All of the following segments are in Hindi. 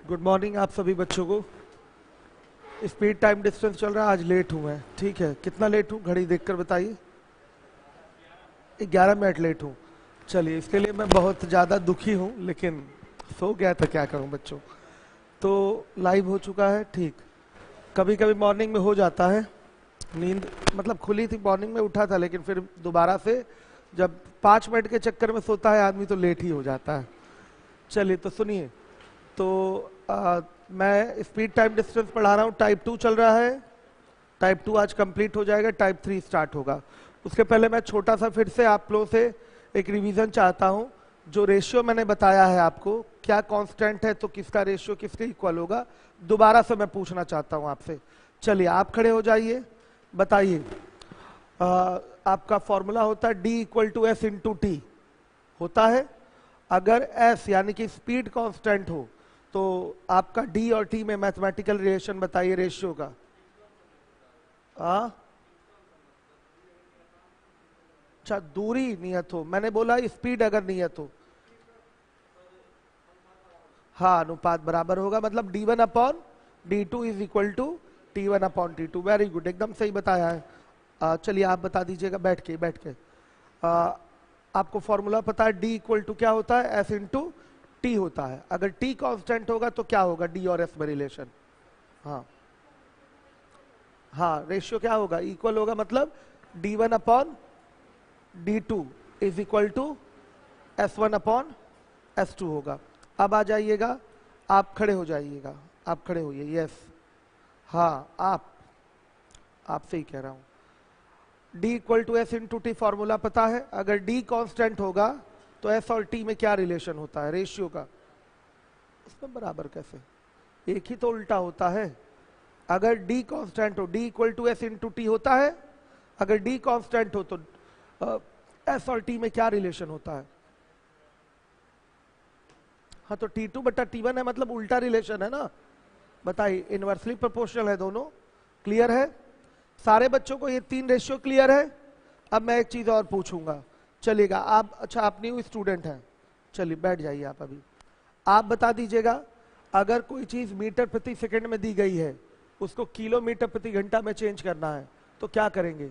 गुड मॉर्निंग आप सभी बच्चों को। स्पीड टाइम डिस्टेंस चल रहा है, आज लेट हूँ मैं। ठीक है, कितना लेट हूँ घड़ी देखकर बताइए। 11 मिनट लेट हूँ। चलिए, इसके लिए मैं बहुत ज़्यादा दुखी हूँ, लेकिन सो गया था, क्या करूँ बच्चों। तो लाइव हो चुका है, ठीक। कभी कभी मॉर्निंग में हो जाता है, नींद मतलब खुली थी, मॉर्निंग में उठा था, लेकिन फिर दोबारा से जब 5 मिनट के चक्कर में सोता है आदमी तो लेट ही हो जाता है। चलिए तो सुनिए, तो मैं स्पीड टाइम डिस्टेंस पढ़ा रहा हूँ। टाइप 2 चल रहा है, टाइप 2 आज कंप्लीट हो जाएगा, टाइप 3 स्टार्ट होगा। उसके पहले मैं छोटा सा फिर से आप लोगों से एक रिवीजन चाहता हूँ। जो रेशियो मैंने बताया है आपको, क्या कांस्टेंट है तो किसका रेशियो किसके इक्वल होगा, दोबारा से मैं पूछना चाहता हूँ आपसे। चलिए आप खड़े हो जाइए, बताइए। आपका फॉर्मूला होता है D equal to S into T, होता है। अगर एस यानी कि स्पीड कांस्टेंट हो तो आपका डी और टी में मैथमेटिकल रिलेशन बताइए रेशियो का। अच्छा, दूरी नियत हो, मैंने बोला स्पीड अगर नियत हो। हाँ, अनुपात बराबर होगा, मतलब d1 upon d2 is equal to t1 upon t2। Very good, एकदम सही बताया है। चलिए आप बता दीजिएगा बैठ के। आपको फॉर्मूला पता है, d इक्वल टू क्या होता है, s इंटू टी होता है। अगर t कांस्टेंट होगा तो क्या होगा, d और s में रिलेशन। हाँ, रेशियो क्या होगा, इक्वल होगा, मतलब d1 upon d2 is equal to s1 upon s2 होगा। अब आ जाइएगा, आप खड़े हो जाइएगा, आप खड़े होइए। यस, हाँ आपसे ही कह रहा हूं। d equal to S into T formula पता है। अगर d कांस्टेंट होगा तो s और t में क्या रिलेशन होता है रेशियो का, उसमें बराबर कैसे, एक ही तो उल्टा होता है। अगर d कांस्टेंट हो, d equal to S into T होता है। अगर d कांस्टेंट हो तो s और t में क्या रिलेशन होता है। हाँ, तो T2 बटा T1 है, मतलब उल्टा रिलेशन है ना। बताइए, इनवर्सली प्रोपोर्शनल है दोनों। क्लियर है सारे बच्चों को, ये 3 रेशियो क्लियर है। अब मैं एक चीज और पूछूंगा, चलिएगा आप। अच्छा, आप न्यू स्टूडेंट हैं, चलिए बैठ जाइए आप। अभी आप बता दीजिएगा, अगर कोई चीज मीटर प्रति सेकंड में दी गई है, उसको किलोमीटर प्रति घंटा में चेंज करना है तो क्या करेंगे।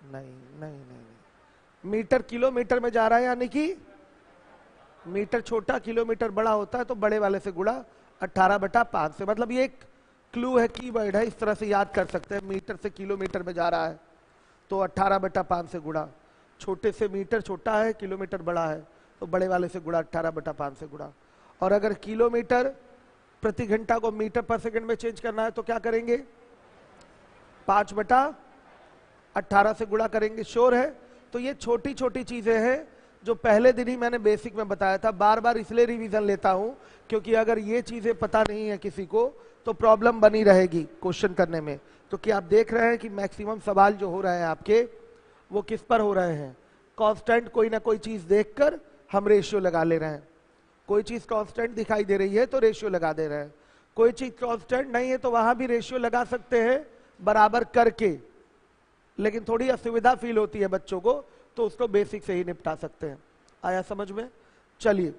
नहीं, मीटर किलोमीटर में जा रहा है, यानी कि मीटर छोटा किलोमीटर बड़ा होता है, तो बड़े वाले से गुणा 18/5 से। मतलब ये एक क्लू है, कीवर्ड है, इस तरह से याद कर सकते हैं। मीटर से किलोमीटर में जा रहा है तो 18/5 से गुणा। छोटे से मीटर छोटा है, किलोमीटर बड़ा है, तो बड़े वाले से गुणा 18/5 से गुणा। और अगर किलोमीटर प्रति घंटा को मीटर पर सेकंड में चेंज करना है तो क्या करेंगे, 5/18 से गुणा करेंगे। श्योर है। तो ये छोटी छोटी चीजें हैं जो पहले दिन ही मैंने बेसिक में बताया था। बार बार इसलिए रिवीजन लेता हूं क्योंकि अगर ये चीजें पता नहीं है किसी को तो प्रॉब्लम बनी रहेगी क्वेश्चन करने में। तो क्या आप देख रहे हैं कि मैक्सिमम सवाल जो हो रहे हैं आपके, वो किस पर हो रहे हैं, कांस्टेंट कोई ना कोई चीज देखकर हम रेशियो लगा ले रहे हैं। कोई चीज कांस्टेंट दिखाई दे रही है तो रेशियो लगा दे रहे हैं, कोई चीज कांस्टेंट नहीं है तो वहां भी रेशियो लगा सकते हैं बराबर करके। लेकिन थोड़ी असुविधा फील होती है बच्चों को, तो उसको बेसिक से ही निपटा सकते हैं। आया समझ में। चलिए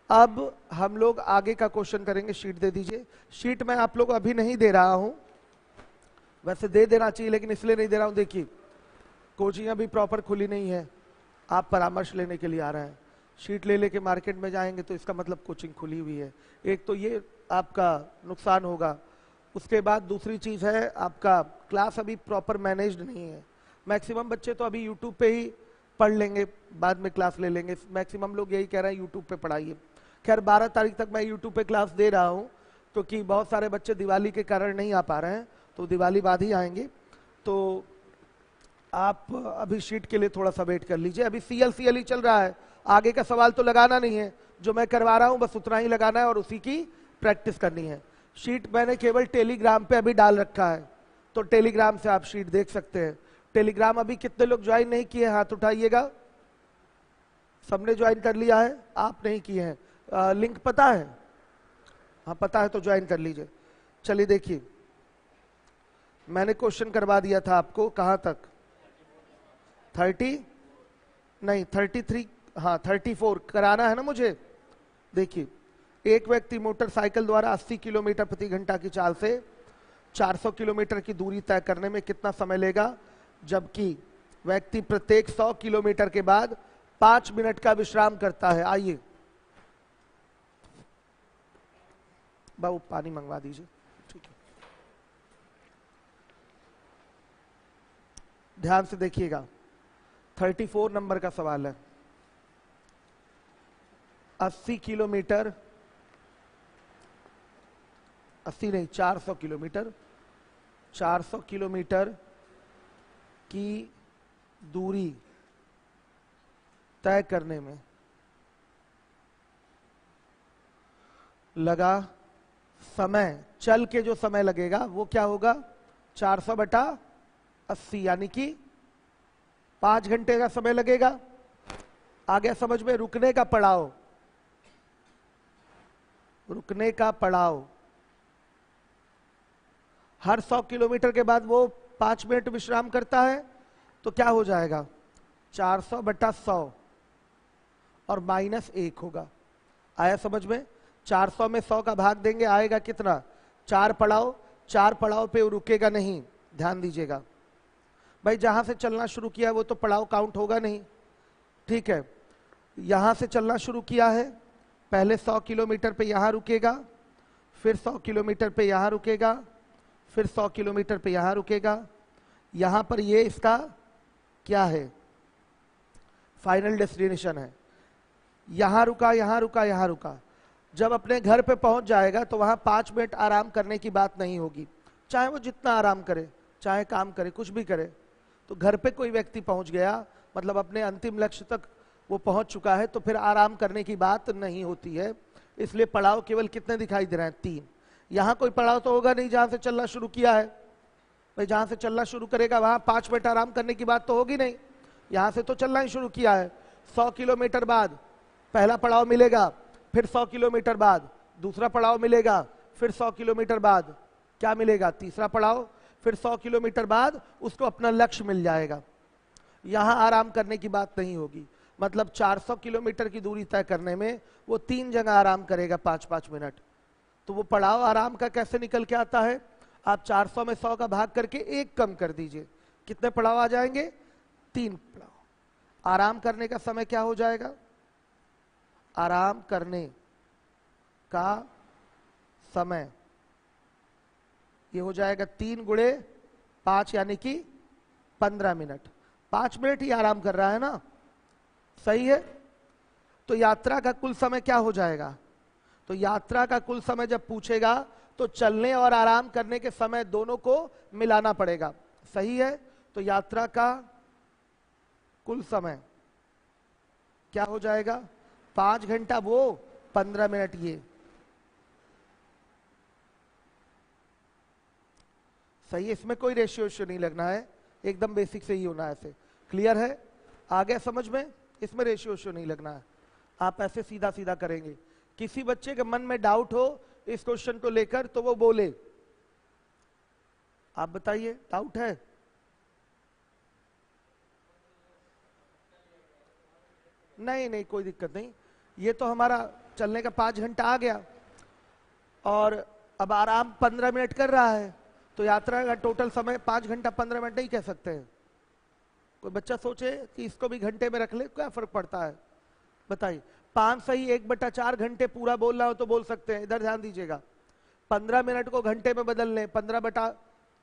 अब हम लोग आगे का क्वेश्चन करेंगे। शीट दे दीजिए। शीट मैं आप लोग अभी नहीं दे रहा हूं, वैसे दे देना चाहिए लेकिन इसलिए नहीं दे रहा हूं। देखिए, कोचिंग अभी प्रॉपर खुली नहीं है, आप परामर्श लेने के लिए आ रहे हैं। शीट ले लेके मार्केट में जाएंगे तो इसका मतलब कोचिंग खुली हुई है। एक तो ये आपका नुकसान होगा। उसके बाद दूसरी चीज है, आपका क्लास अभी प्रॉपर मैनेज्ड नहीं है। मैक्सिमम बच्चे तो अभी यूट्यूब पे ही पढ़ लेंगे, बाद में क्लास ले लेंगे। मैक्सिमम लोग यही कह रहे हैं यूट्यूब पे पढ़ाइए। खैर 12 तारीख तक मैं यूट्यूब पे क्लास दे रहा हूँ, क्योंकि बहुत सारे बच्चे दिवाली के कारण नहीं आ पा रहे हैं, तो दिवाली बाद ही आएंगे। तो आप अभी शीट के लिए थोड़ा सा वेट कर लीजिए। अभी CL ही चल रहा है, आगे का सवाल तो लगाना नहीं है। जो मैं करवा रहा हूँ बस उतना ही लगाना है और उसी की प्रैक्टिस करनी है। शीट मैंने केवल टेलीग्राम पे अभी डाल रखा है, तो टेलीग्राम से आप शीट देख सकते हैं। टेलीग्राम अभी कितने लोग ज्वाइन नहीं किए, हाथ उठाइएगा। सबने ज्वाइन कर लिया है, आप नहीं किए हैं। लिंक पता है, हाँ पता है तो ज्वाइन कर लीजिए। चलिए देखिए, मैंने क्वेश्चन करवा दिया था आपको, कहां तक, 30 नहीं 33, हाँ 34 कराना है ना मुझे। देखिए एक व्यक्ति मोटरसाइकिल द्वारा 80 किलोमीटर प्रति घंटा की चाल से 400 किलोमीटर की दूरी तय करने में कितना समय लेगा, जबकि व्यक्ति प्रत्येक 100 किलोमीटर के बाद 5 मिनट का विश्राम करता है। आइए बाबू पानी मंगवा दीजिए। ठीक है, ध्यान से देखिएगा, 34 नंबर का सवाल है। 80 किलोमीटर, 80 नहीं 400 किलोमीटर, 400 किलोमीटर की दूरी तय करने में लगा समय, चल के जो समय लगेगा वो क्या होगा, 400/80, यानी कि 5 घंटे का समय लगेगा। आ गया समझ में। रुकने का पड़ाव, रुकने का पड़ाव, हर 100 किलोमीटर के बाद वो 5 मिनट विश्राम करता है, तो क्या हो जाएगा 400/100 और -1 होगा। आया समझ में। 400 में 100 का भाग देंगे, आएगा कितना, 4 पड़ाव। 4 पड़ाव पे रुकेगा नहीं, ध्यान दीजिएगा भाई। जहां से चलना शुरू किया वो तो पड़ाव काउंट होगा नहीं, ठीक है। यहां से चलना शुरू किया है, पहले 100 किलोमीटर पे यहां रुकेगा, फिर 100 किलोमीटर पे यहां रुकेगा, फिर 100 किलोमीटर पे यहां रुकेगा। यहां पर ये इसका क्या है, फाइनल डेस्टिनेशन है। यहां रुका, यहां रुका, यहां रुका। जब अपने घर पे पहुंच जाएगा तो वहां 5 मिनट आराम करने की बात नहीं होगी, चाहे वो जितना आराम करे, चाहे काम करे, कुछ भी करे। तो घर पे कोई व्यक्ति पहुंच गया, मतलब अपने अंतिम लक्ष्य तक वो पहुंच चुका है, तो फिर आराम करने की बात नहीं होती है। इसलिए पड़ाव केवल कितने दिखाई दे रहे हैं, 3। यहां कोई पड़ाव तो होगा नहीं जहां से चलना शुरू किया है भाई। जहां से चलना शुरू करेगा वहां 5 मिनट आराम करने की बात तो होगी नहीं। यहां से तो चलना ही शुरू किया है। 100 किलोमीटर बाद पहला पड़ाव मिलेगा, फिर 100 किलोमीटर बाद दूसरा पड़ाव मिलेगा, फिर 100 किलोमीटर बाद क्या मिलेगा, तीसरा पड़ाव, फिर 100 किलोमीटर बाद उसको अपना लक्ष्य मिल जाएगा। यहां आराम करने की बात नहीं होगी। मतलब 400 किलोमीटर की दूरी तय करने में वो 3 जगह आराम करेगा 5-5 मिनट। तो वो पड़ाव आराम का कैसे निकल के आता है, आप 400 में 100 का भाग करके 1 कम कर दीजिए, कितने पड़ाव आ जाएंगे, 3 पड़ाव। आराम करने का समय क्या हो जाएगा, आराम करने का समय ये हो जाएगा 3 गुणे 5 यानी कि 15 मिनट। 5 मिनट ही आराम कर रहा है ना, सही है। तो यात्रा का कुल समय क्या हो जाएगा, तो यात्रा का कुल समय जब पूछेगा तो चलने और आराम करने के समय दोनों को मिलाना पड़ेगा, सही है। तो यात्रा का कुल समय क्या हो जाएगा, 5 घंटा वो, 15 मिनट ये, सही है। इसमें कोई रेशियो नहीं लगना है, एकदम बेसिक से ही होना है ऐसे। क्लियर है, आ गया समझ में। इसमें रेशियो नहीं लगना है, आप ऐसे सीधा सीधा करेंगे। किसी बच्चे के मन में डाउट हो इस क्वेश्चन को लेकर तो वो बोले, आप बताइए डाउट है। नहीं नहीं कोई दिक्कत नहीं, ये तो हमारा चलने का 5 घंटा आ गया और अब आराम 15 मिनट कर रहा है, तो यात्रा का टोटल समय 5 घंटा 15 मिनट नहीं कह सकते हैं। कोई बच्चा सोचे कि इसको भी घंटे में रख ले, क्या फर्क पड़ता है बताइए। 5 सही 1/4 घंटे पूरा बोलना हो तो बोल सकते हैं। इधर ध्यान दीजिएगा, 15 मिनट को घंटे में बदल लें, 15 बटा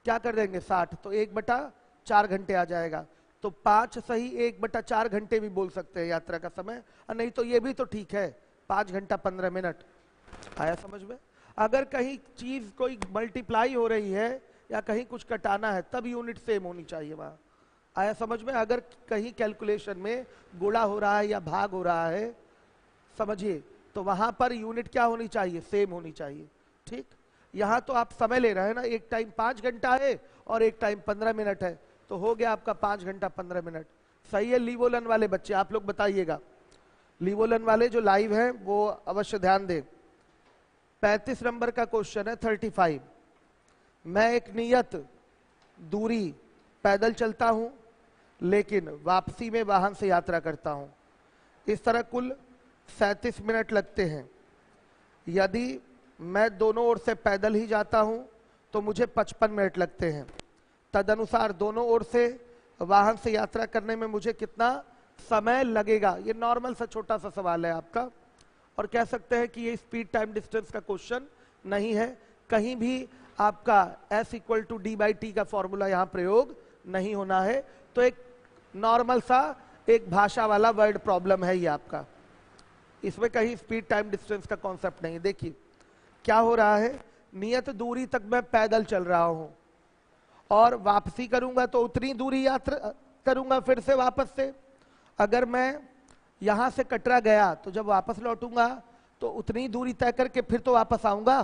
क्या कर देंगे 60, तो 1/4 घंटे आ जाएगा। तो 5 सही 1/4 घंटे भी बोल सकते हैं यात्रा का समय, और नहीं तो ये भी तो ठीक है 5 घंटा 15 मिनट। आया समझ में। अगर कहीं चीज कोई मल्टीप्लाई हो रही है या कहीं कुछ कटाना है तब यूनिट सेम होनी चाहिए वहां। आया समझ में। अगर कहीं कैलकुलेशन में गुणा हो रहा है या भाग हो रहा है, समझिए, तो वहां पर यूनिट क्या होनी चाहिए, सेम होनी चाहिए। ठीक, यहां तो आप समय ले रहे हैं ना, एक टाइम 5 घंटा है और एक टाइम 15 मिनट है, तो हो गया आपका 5 घंटा 15 मिनट। सही है। लीवोलन वाले बच्चे आप लोग बताइएगा, लीवोलन वाले जो लाइव हैं वो अवश्य ध्यान दें। 35 नंबर का क्वेश्चन है 35। मैं एक नियत दूरी पैदल चलता हूं लेकिन वापसी में वाहन से यात्रा करता हूं। इस तरह कुल 37 मिनट लगते हैं। यदि मैं दोनों ओर से पैदल ही जाता हूं तो मुझे 55 मिनट लगते हैं। तदनुसार दोनों ओर से वाहन से यात्रा करने में मुझे कितना समय लगेगा। ये नॉर्मल सा छोटा सा सवाल है आपका, और कह सकते हैं कि ये स्पीड टाइम डिस्टेंस का क्वेश्चन नहीं है। कहीं भी आपका S = d/t का फॉर्मूला यहाँ प्रयोग नहीं होना है। तो एक नॉर्मल सा एक भाषा वाला वर्ड प्रॉब्लम है ये आपका, इसमें कहीं स्पीड टाइम डिस्टेंस का कॉन्सेप्ट नहीं है। देखिए क्या हो रहा है, नियत दूरी तक मैं पैदल चल रहा हूं और वापसी करूंगा तो उतनी दूरी यात्रा करूंगा फिर से वापस से। अगर मैं यहां से कटरा गया तो जब वापस लौटूंगा तो उतनी दूरी तय करके फिर तो वापस आऊंगा।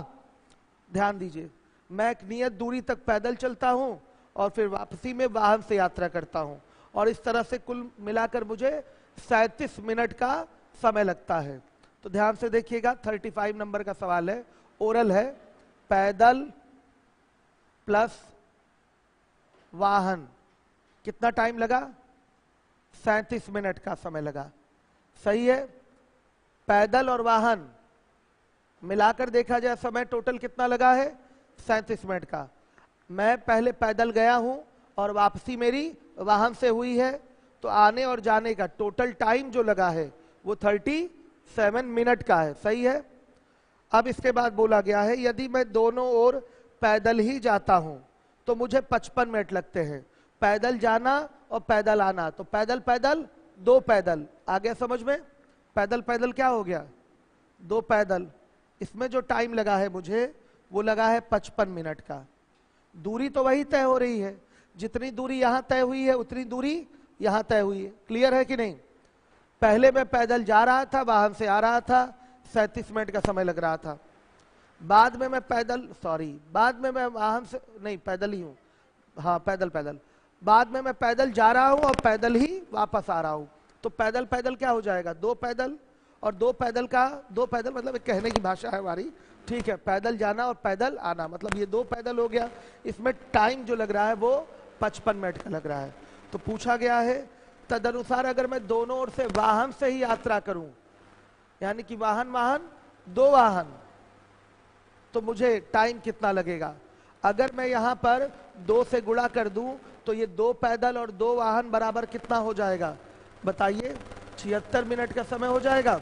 ध्यान दीजिए, मैं एक नियत दूरी तक पैदल चलता हूं और फिर वापसी में वाहन से यात्रा करता हूं, और इस तरह से कुल मिलाकर मुझे 37 मिनट का समय लगता है। तो ध्यान से देखिएगा, 35 नंबर का सवाल है, ओरल है। पैदल प्लस वाहन कितना टाइम लगा? 37 मिनट का समय लगा। सही है। पैदल और वाहन मिलाकर देखा जाए समय टोटल कितना लगा है? 37 मिनट का। मैं पहले पैदल गया हूं और वापसी मेरी वाहन से हुई है, तो आने और जाने का टोटल टाइम जो लगा है वो 37 मिनट का है। सही है। अब इसके बाद बोला गया है यदि मैं दोनों ओर पैदल ही जाता हूं तो मुझे 55 मिनट लगते हैं। पैदल जाना और पैदल आना, तो पैदल पैदल दो पैदल आ गया समझ में। पैदल पैदल क्या हो गया? दो पैदल। इसमें जो टाइम लगा है मुझे वो लगा है 55 मिनट का। दूरी तो वही तय हो रही है, जितनी दूरी यहां तय हुई है उतनी दूरी यहां तय हुई है। क्लियर है कि नहीं? पहले मैं पैदल जा रहा था, वाहन से आ रहा था, 37 मिनट का समय लग रहा था। बाद में मैं बाद में मैं वाहन से नहीं, पैदल ही हूं। हाँ पैदल पैदल। बाद में मैं पैदल जा रहा हूं और पैदल ही वापस आ रहा हूं, तो पैदल पैदल क्या हो जाएगा? दो पैदल। और दो पैदल मतलब एक कहने की भाषा है हमारी, ठीक है। पैदल जाना और पैदल आना मतलब ये दो पैदल हो गया। इसमें टाइम जो लग रहा है वो 55 मिनट का लग रहा है। तो पूछा गया है तदनुसार अगर मैं दोनों ओर से वाहन से ही यात्रा करूं, यानी कि वाहन दो वाहन, तो मुझे टाइम कितना लगेगा? अगर मैं यहां पर 2 से गुणा कर दूं तो ये दो पैदल और दो वाहन बराबर कितना हो जाएगा? बताइए। 76 मिनट का समय हो जाएगा।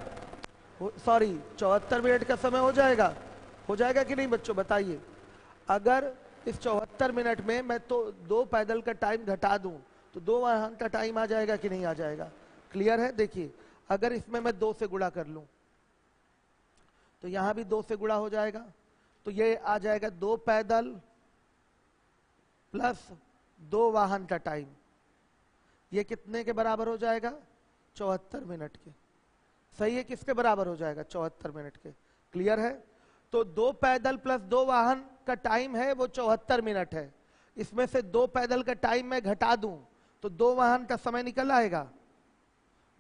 74 मिनट का समय हो जाएगा कि नहीं बच्चों? बताइए। अगर इस 74 मिनट में मैं तो दो पैदल का टाइम घटा दूं तो दो वाहन का टाइम आ जाएगा कि नहीं आ जाएगा? क्लियर है। देखिए अगर इसमें मैं 2 से गुणा कर लूं तो यहां भी 2 से गुणा हो जाएगा, तो ये आ जाएगा दो पैदल प्लस दो वाहन का टाइम। ये कितने के बराबर हो जाएगा? 74 मिनट के। सही है। किसके बराबर हो जाएगा? 74 मिनट के। क्लियर है। तो दो पैदल प्लस दो वाहन का टाइम है वो 74 मिनट है। इसमें से दो पैदल का टाइम मैं घटा दूं तो दो वाहन का समय निकल आएगा।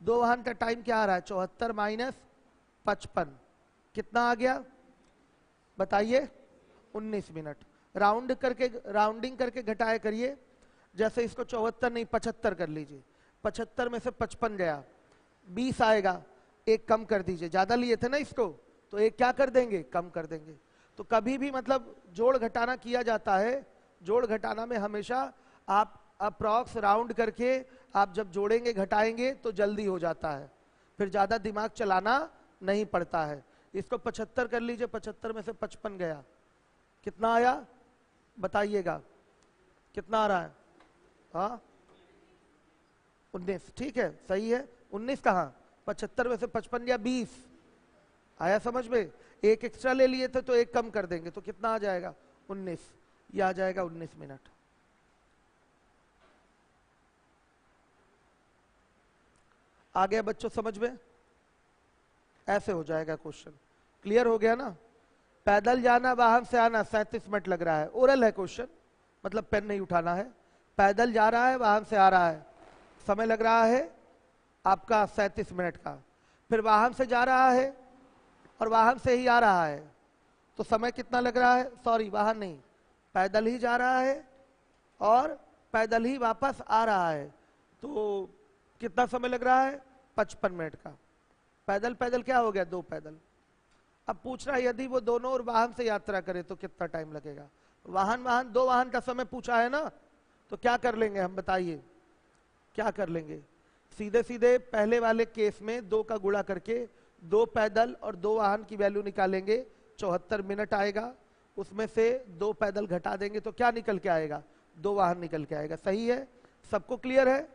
दो वाहन का टाइम क्या आ रहा है? 74 माइनस 55 कितना आ गया? बताइए। 19 मिनट। राउंडिंग करके घटाया करिए। जैसे इसको 74 नहीं 75 कर लीजिए। 75 में से 55 गया, 20 आएगा। एक कम कर दीजिए, ज्यादा लिए थे ना इसको, तो एक क्या कर देंगे? कम कर देंगे। तो कभी भी मतलब जोड़ घटाना किया जाता है, जोड़ घटाना में हमेशा आप अप्रॉक्स राउंड करके आप जब जोड़ेंगे घटाएंगे तो जल्दी हो जाता है, फिर ज्यादा दिमाग चलाना नहीं पड़ता है। इसको 75 कर लीजिए। 75 में से 55 गया, कितना आया? बताइएगा कितना आ रहा है? हाँ 19। ठीक है, सही है। 19 कहाँ? 75 में से 55 या 20 आया समझ में? एक एक्स्ट्रा ले लिए थे तो एक कम कर देंगे तो कितना आ जाएगा? 19। ये आ जाएगा 19 मिनट। आ गया बच्चों समझ में? ऐसे हो जाएगा क्वेश्चन। क्लियर हो गया ना? पैदल जाना वाहन से आना 37 मिनट लग रहा है। ओरल है क्वेश्चन, मतलब पेन नहीं उठाना है। पैदल जा रहा है, वाहन से आ रहा है, समय लग रहा है आपका 37 मिनट का। फिर वाहन से जा रहा है और वाहन से ही आ रहा है, तो समय कितना लग रहा है? वाहन नहीं, पैदल ही जा रहा है और पैदल ही वापस आ रहा है, तो कितना समय लग रहा है? 55 मिनट का। पैदल पैदल क्या हो गया? दो पैदल। अब पूछ रहा है यदि वो दोनों और वाहन से यात्रा करे तो कितना टाइम लगेगा। वाहन दो वाहन का समय पूछा है ना, तो क्या कर लेंगे हम, बताइए क्या कर लेंगे। सीधे सीधे पहले वाले केस में 2 का गुणा करके 2 पैदल और 2 वाहन की वैल्यू निकालेंगे, 74 मिनट आएगा। उसमें से 2 पैदल घटा देंगे तो क्या निकल के आएगा, 2 वाहन निकल के आएगा। सही है, सबको क्लियर है?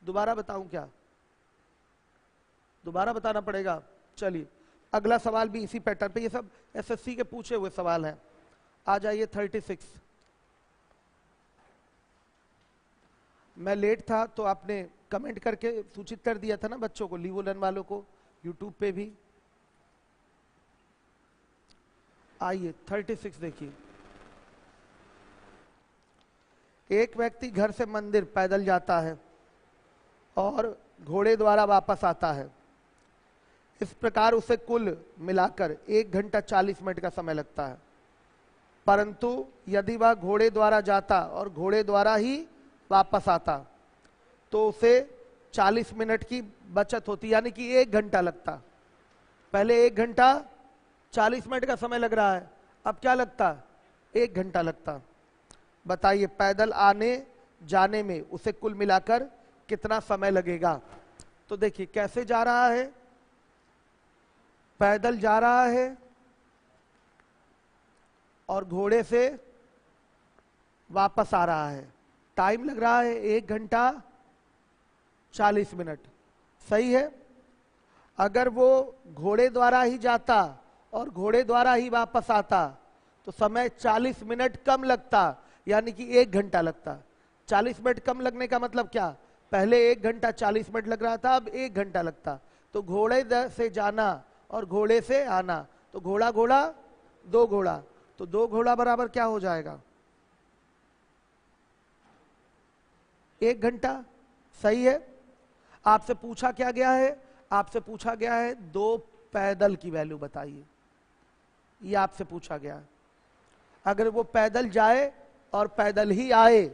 दोबारा बताऊं क्या, दोबारा बताना पड़ेगा? चलिए अगला सवाल भी इसी पैटर्न पे, ये सब एसएससी के पूछे हुए सवाल हैं। आ जाइए 36। मैं लेट था तो आपने कमेंट करके सूचित कर दिया था ना बच्चों को, लीवोलन वालों को, यूट्यूब पे भी। आइए 36 देखिए। एक व्यक्ति घर से मंदिर पैदल जाता है और घोड़े द्वारा वापस आता है। इस प्रकार उसे कुल मिलाकर 1 घंटा 40 मिनट का समय लगता है। परंतु यदि वह घोड़े द्वारा जाता और घोड़े द्वारा ही वापस आता तो उसे 40 मिनट की बचत होती, यानी कि 1 घंटा लगता। पहले 1 घंटा 40 मिनट का समय लग रहा है, अब क्या लगता, 1 घंटा लगता। बताइए पैदल आने जाने में उसे कुल मिलाकर कितना समय लगेगा। तो देखिए कैसे जा रहा है, पैदल जा रहा है और घोड़े से वापस आ रहा है, टाइम लग रहा है 1 घंटा 40 मिनट। सही है। अगर वो घोड़े द्वारा ही जाता और घोड़े द्वारा ही वापस आता तो समय 40 मिनट कम लगता, यानी कि 1 घंटा लगता। 40 मिनट कम लगने का मतलब क्या, पहले 1 घंटा 40 मिनट लग रहा था, अब 1 घंटा लगता। तो घोड़े से जाना और घोड़े से आना, तो घोड़ा घोड़ा 2 घोड़ा, तो 2 घोड़ा बराबर क्या हो जाएगा, 1 घंटा। सही है। आपसे पूछा क्या गया है, आपसे पूछा गया है 2 पैदल की वैल्यू बताइए, ये आपसे पूछा गया है। अगर वो पैदल जाए और पैदल ही आए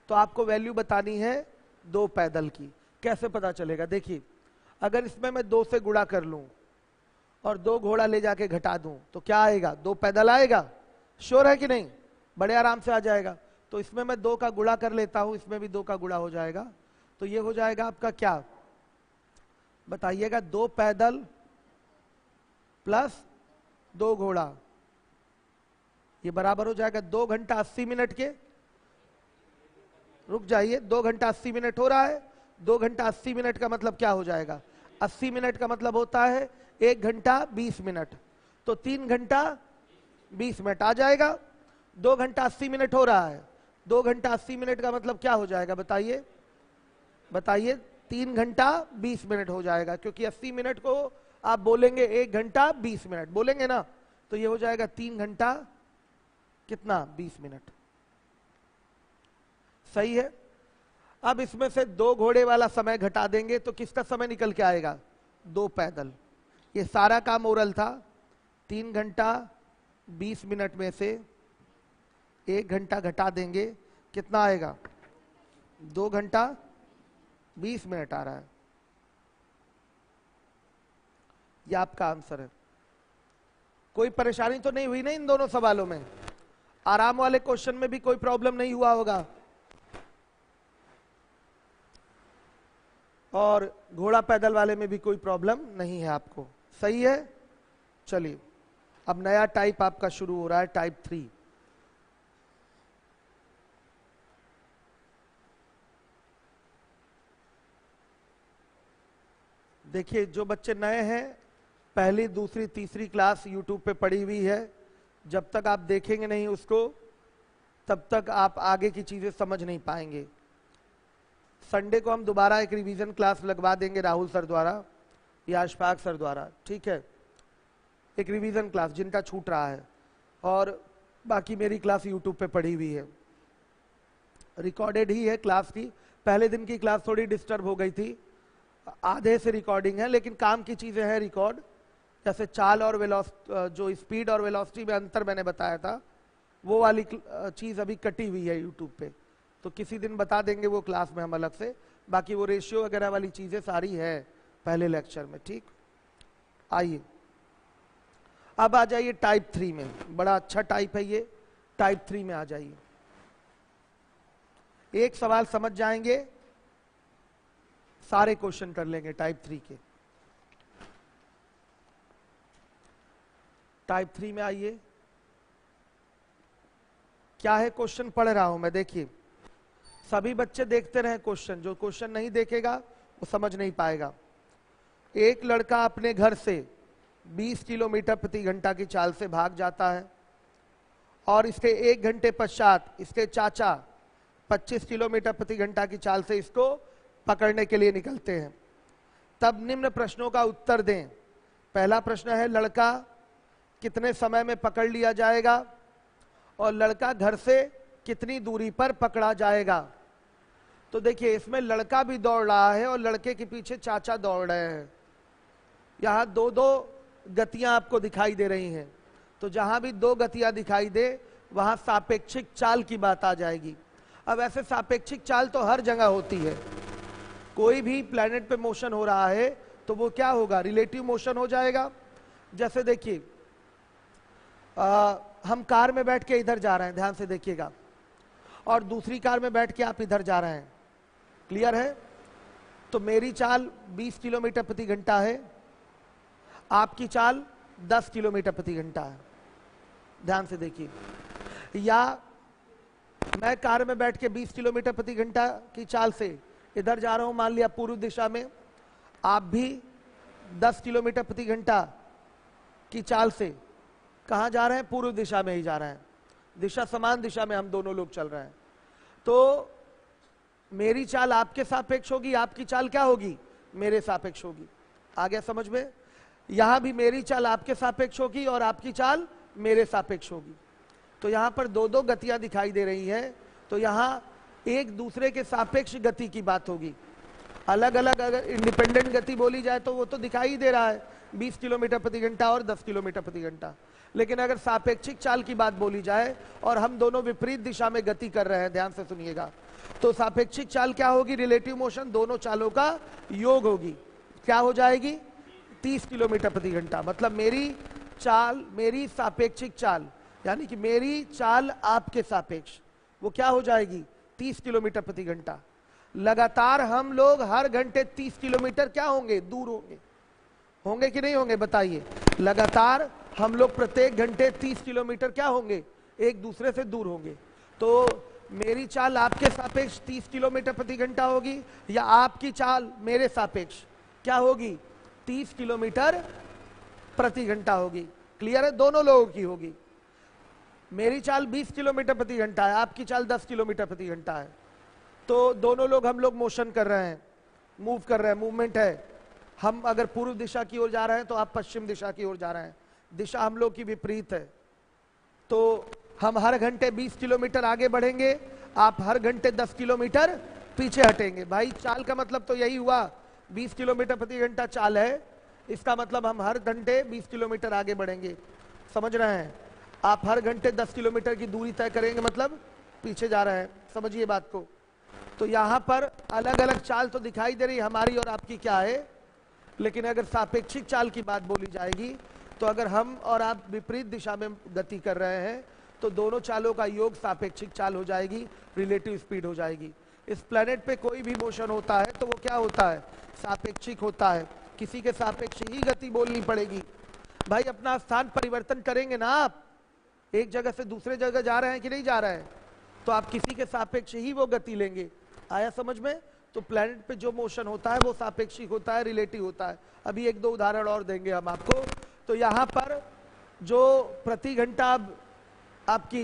तो आपको वैल्यू बतानी है 2 पैदल की। कैसे पता चलेगा, देखिए अगर इसमें मैं 2 से गुणा कर लूं और 2 घोड़ा ले जाके घटा दूं तो क्या आएगा, 2 पैदल आएगा। श्योर है कि नहीं, बड़े आराम से आ जाएगा। तो इसमें मैं 2 का गुणा कर लेता हूं, इसमें भी 2 का गुणा हो जाएगा। तो ये हो जाएगा आपका क्या, बताइएगा, 2 पैदल प्लस 2 घोड़ा, ये बराबर हो जाएगा 2 घंटा 80 मिनट के। रुक जाइए, 2 घंटा 80 मिनट हो रहा है। 2 घंटा 80 मिनट का मतलब क्या हो जाएगा, 80 मिनट का मतलब होता है 1 घंटा 20 मिनट, तो 3 घंटा 20 मिनट आ जाएगा। 2 घंटा 80 मिनट हो रहा है, 2 घंटा 80 मिनट का मतलब क्या हो जाएगा, बताइए बताइए, 3 घंटा 20 मिनट हो जाएगा, क्योंकि 80 मिनट को आप बोलेंगे 1 घंटा 20 मिनट बोलेंगे ना, तो ये हो जाएगा 3 घंटा कितना, 20 मिनट। सही है। अब इसमें से 2 घोड़े वाला समय घटा देंगे तो किसका समय निकल के आएगा, 2 पैदल। ये सारा काम ओरल था। 3 घंटा 20 मिनट में से 1 घंटा घटा देंगे, कितना आएगा, 2 घंटा 20 मिनट आ रहा है। ये आपका आंसर है। कोई परेशानी तो नहीं हुई ना इन दोनों सवालों में, आराम वाले क्वेश्चन में भी कोई प्रॉब्लम नहीं हुआ होगा, और घोड़ा पैदल वाले में भी कोई प्रॉब्लम नहीं है आपको। सही है। चलिए अब नया टाइप आपका शुरू हो रहा है, टाइप 3। देखिए जो बच्चे नए हैं, पहली दूसरी तीसरी क्लास यूट्यूब पे पड़ी हुई है, जब तक आप देखेंगे नहीं उसको तब तक आप आगे की चीजें समझ नहीं पाएंगे। संडे को हम दोबारा एक रिवीजन क्लास लगवा देंगे राहुल सर द्वारा या अशफाक सर द्वारा, ठीक है, एक रिवीजन क्लास जिनका छूट रहा है। और बाकी मेरी क्लास यूट्यूब पे पड़ी हुई है, रिकॉर्डेड ही है क्लास की। पहले दिन की क्लास थोड़ी डिस्टर्ब हो गई थी, आधे से रिकॉर्डिंग है, लेकिन काम की चीजें हैं रिकॉर्ड, जैसे चाल और जो स्पीड और वेलोसिटी में अंतर मैंने बताया था, वो वाली चीज अभी कटी हुई है यूट्यूब पे, तो किसी दिन बता देंगे वो क्लास में हम अलग से। बाकी वो रेशियो वगैरह वाली चीजें सारी है पहले लेक्चर में, ठीक। आइए अब आ जाइए टाइप 3 में, बड़ा अच्छा टाइप है ये, टाइप 3 में आ जाइए। एक सवाल समझ जाएंगे, सारे क्वेश्चन कर लेंगे टाइप 3 के। टाइप 3 में आइए, क्या है क्वेश्चन पढ़ रहा हूं मैं, देखिए सभी बच्चे देखते रहे क्वेश्चन, जो क्वेश्चन नहीं देखेगा वो समझ नहीं पाएगा। एक लड़का अपने घर से 20 किलोमीटर प्रति घंटा की चाल से भाग जाता है और इसके 1 घंटे पश्चात इसके चाचा 25 किलोमीटर प्रति घंटा की चाल से इसको पकड़ने के लिए निकलते हैं। तब निम्न प्रश्नों का उत्तर दें। पहला प्रश्न है, लड़का कितने समय में पकड़ लिया जाएगा और लड़का घर से कितनी दूरी पर पकड़ा जाएगा। तो देखिए इसमें लड़का भी दौड़ रहा है और लड़के के पीछे चाचा दौड़ रहे हैं। यहाँ दो दो गतियां आपको दिखाई दे रही हैं, तो जहां भी दो गतियां दिखाई दे वहां सापेक्षिक चाल की बात आ जाएगी। अब ऐसे सापेक्षिक चाल तो हर जगह होती है, कोई भी प्लेनेट पे मोशन हो रहा है तो वो क्या होगा, रिलेटिव मोशन हो जाएगा। जैसे देखिए हम कार में बैठ के इधर जा रहे हैं, ध्यान से देखिएगा, और दूसरी कार में बैठ के आप इधर जा रहे हैं, क्लियर है। तो मेरी चाल 20 किलोमीटर प्रति घंटा है, आपकी चाल 10 किलोमीटर प्रति घंटा है, ध्यान से देखिए। या मैं कार में बैठ के 20 किलोमीटर प्रति घंटा की चाल से इधर जा रहा हूं, मान लिया पूर्व दिशा में, आप भी 10 किलोमीटर प्रति घंटा की चाल से कहां जा रहे हैं, पूर्व दिशा में ही जा रहे हैं, दिशा समान दिशा में हम दोनों लोग चल रहे हैं। तो मेरी चाल आपके सापेक्ष होगी, आपकी चाल क्या होगी, मेरे सापेक्ष होगी। आ गया समझ में। यहां भी मेरी चाल आपके सापेक्ष होगी और आपकी चाल मेरे सापेक्ष होगी। तो यहां पर दो दो गतियां दिखाई दे रही हैं, तो यहां एक दूसरे के सापेक्ष गति की बात होगी। अलग अलग अगर इंडिपेंडेंट गति बोली जाए तो वो तो दिखाई दे रहा है 20 किलोमीटर प्रति घंटा और 10 किलोमीटर प्रति घंटा, लेकिन अगर सापेक्षिक चाल की बात बोली जाए और हम दोनों विपरीत दिशा में गति कर रहे हैं, ध्यान से सुनिएगा, तो सापेक्षिक चाल क्या होगी, रिलेटिव मोशन दोनों चालों का योग होगी। क्या हो जाएगी, 30 किलोमीटर प्रति घंटा। मतलब मेरी चाल, मेरी सापेक्षिक चाल, यानी कि मेरी चाल आपके सापेक्ष, वो क्या हो जाएगी, 30 किलोमीटर प्रति घंटा। लगातार हम लोग हर घंटे 30 किलोमीटर क्या होंगे, दूर होंगे, होंगे कि नहीं होंगे बताइए। लगातार हम लोग प्रत्येक घंटे 30 किलोमीटर क्या होंगे, एक दूसरे से दूर होंगे। तो मेरी चाल आपके सापेक्ष 30 किलोमीटर प्रति घंटा होगी, या आपकी चाल मेरे सापेक्ष क्या होगी, 30 किलोमीटर प्रति घंटा होगी। क्लियर है, दोनों लोगों की होगी। मेरी चाल 20 किलोमीटर प्रति घंटा है, आपकी चाल 10 किलोमीटर प्रति घंटा है, तो दोनों लोग हम लोग मोशन कर रहे हैं, मूव कर रहे हैं, मूवमेंट है। हम अगर पूर्व दिशा की ओर जा रहे हैं तो आप पश्चिम दिशा की ओर जा रहे हैं, दिशा हम लोग की विपरीत है। तो हम हर घंटे 20 किलोमीटर आगे बढ़ेंगे, आप हर घंटे 10 किलोमीटर पीछे हटेंगे। भाई चाल का मतलब तो यही हुआ, 20 किलोमीटर प्रति घंटा चाल है, इसका मतलब हम हर घंटे 20 किलोमीटर आगे बढ़ेंगे, समझ रहे हैं। आप हर घंटे 10 किलोमीटर की दूरी तय करेंगे, मतलब पीछे जा रहे हैं, समझिए बात को। तो यहाँ पर अलग अलग चाल तो दिखाई दे रही है, हमारी और आपकी क्या है, लेकिन अगर सापेक्षिक चाल की बात बोली जाएगी तो अगर हम और आप विपरीत दिशा में गति कर रहे हैं तो दोनों चालों का योग सापेक्षिक चाल हो जाएगी, रिलेटिव स्पीड हो जाएगी। इस प्लेनेट पे कोई भी मोशन होता है तो वो क्या होता है, सापेक्षिक होता है, किसी के सापेक्ष ही गति बोलनी पड़ेगी। भाई अपना स्थान परिवर्तन करेंगे ना, आप एक जगह से दूसरे जगह जा रहे हैं कि नहीं जा रहे हैं, तो आप किसी के सापेक्ष ही वो गति लेंगे। आया समझ में। तो प्लेनेट पे जो मोशन होता है वो सापेक्षिक होता है, रिलेटिव होता है। अभी एक दो उदाहरण और देंगे हम आपको। तो यहाँ पर जो प्रति घंटा आपकी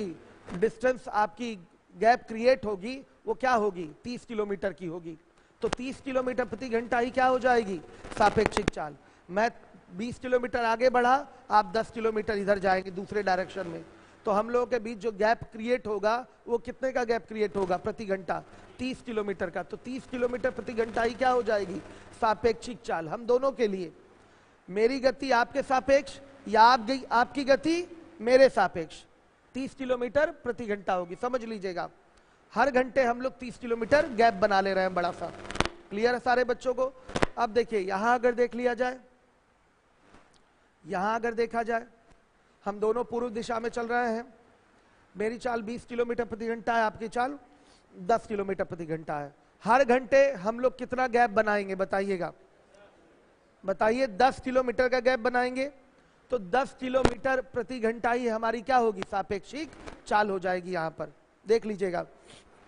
डिस्टेंस, आपकी गैप क्रिएट होगी वो क्या होगी, 30 किलोमीटर की होगी। तो 30 किलोमीटर प्रति घंटा ही क्या हो जाएगी, सापेक्षिक चाल। मैं 20 किलोमीटर आगे बढ़ा, आप 10 किलोमीटर इधर जाएंगे दूसरे डायरेक्शन में, तो हम लोगों के बीच जो गैप क्रिएट होगा वो कितने का गैप क्रिएट होगा प्रति घंटा, 30 किलोमीटर का। तो 30 किलोमीटर प्रति घंटा ही क्या हो जाएगी, सापेक्षिक चाल हम दोनों के लिए। मेरी गति आपके सापेक्ष या आपकी गति मेरे सापेक्ष 30 किलोमीटर प्रति घंटा होगी, समझ लीजिएगा। हर घंटे हम लोग 30 किलोमीटर गैप बना ले रहे हैं बड़ा सा। क्लियर है सारे बच्चों को। अब देखिए यहां अगर देख लिया जाए, यहां अगर देखा जाए हम दोनों पूर्व दिशा में चल रहे हैं, मेरी चाल 20 किलोमीटर प्रति घंटा है, आपकी चाल 10 किलोमीटर प्रति घंटा है। हर घंटे हम लोग कितना गैप बनाएंगे बताइएगा, बताइए। 10 किलोमीटर का गैप बनाएंगे तो 10 किलोमीटर प्रति घंटा ही हमारी क्या होगी, सापेक्षिक चाल हो जाएगी। यहां पर देख लीजिएगा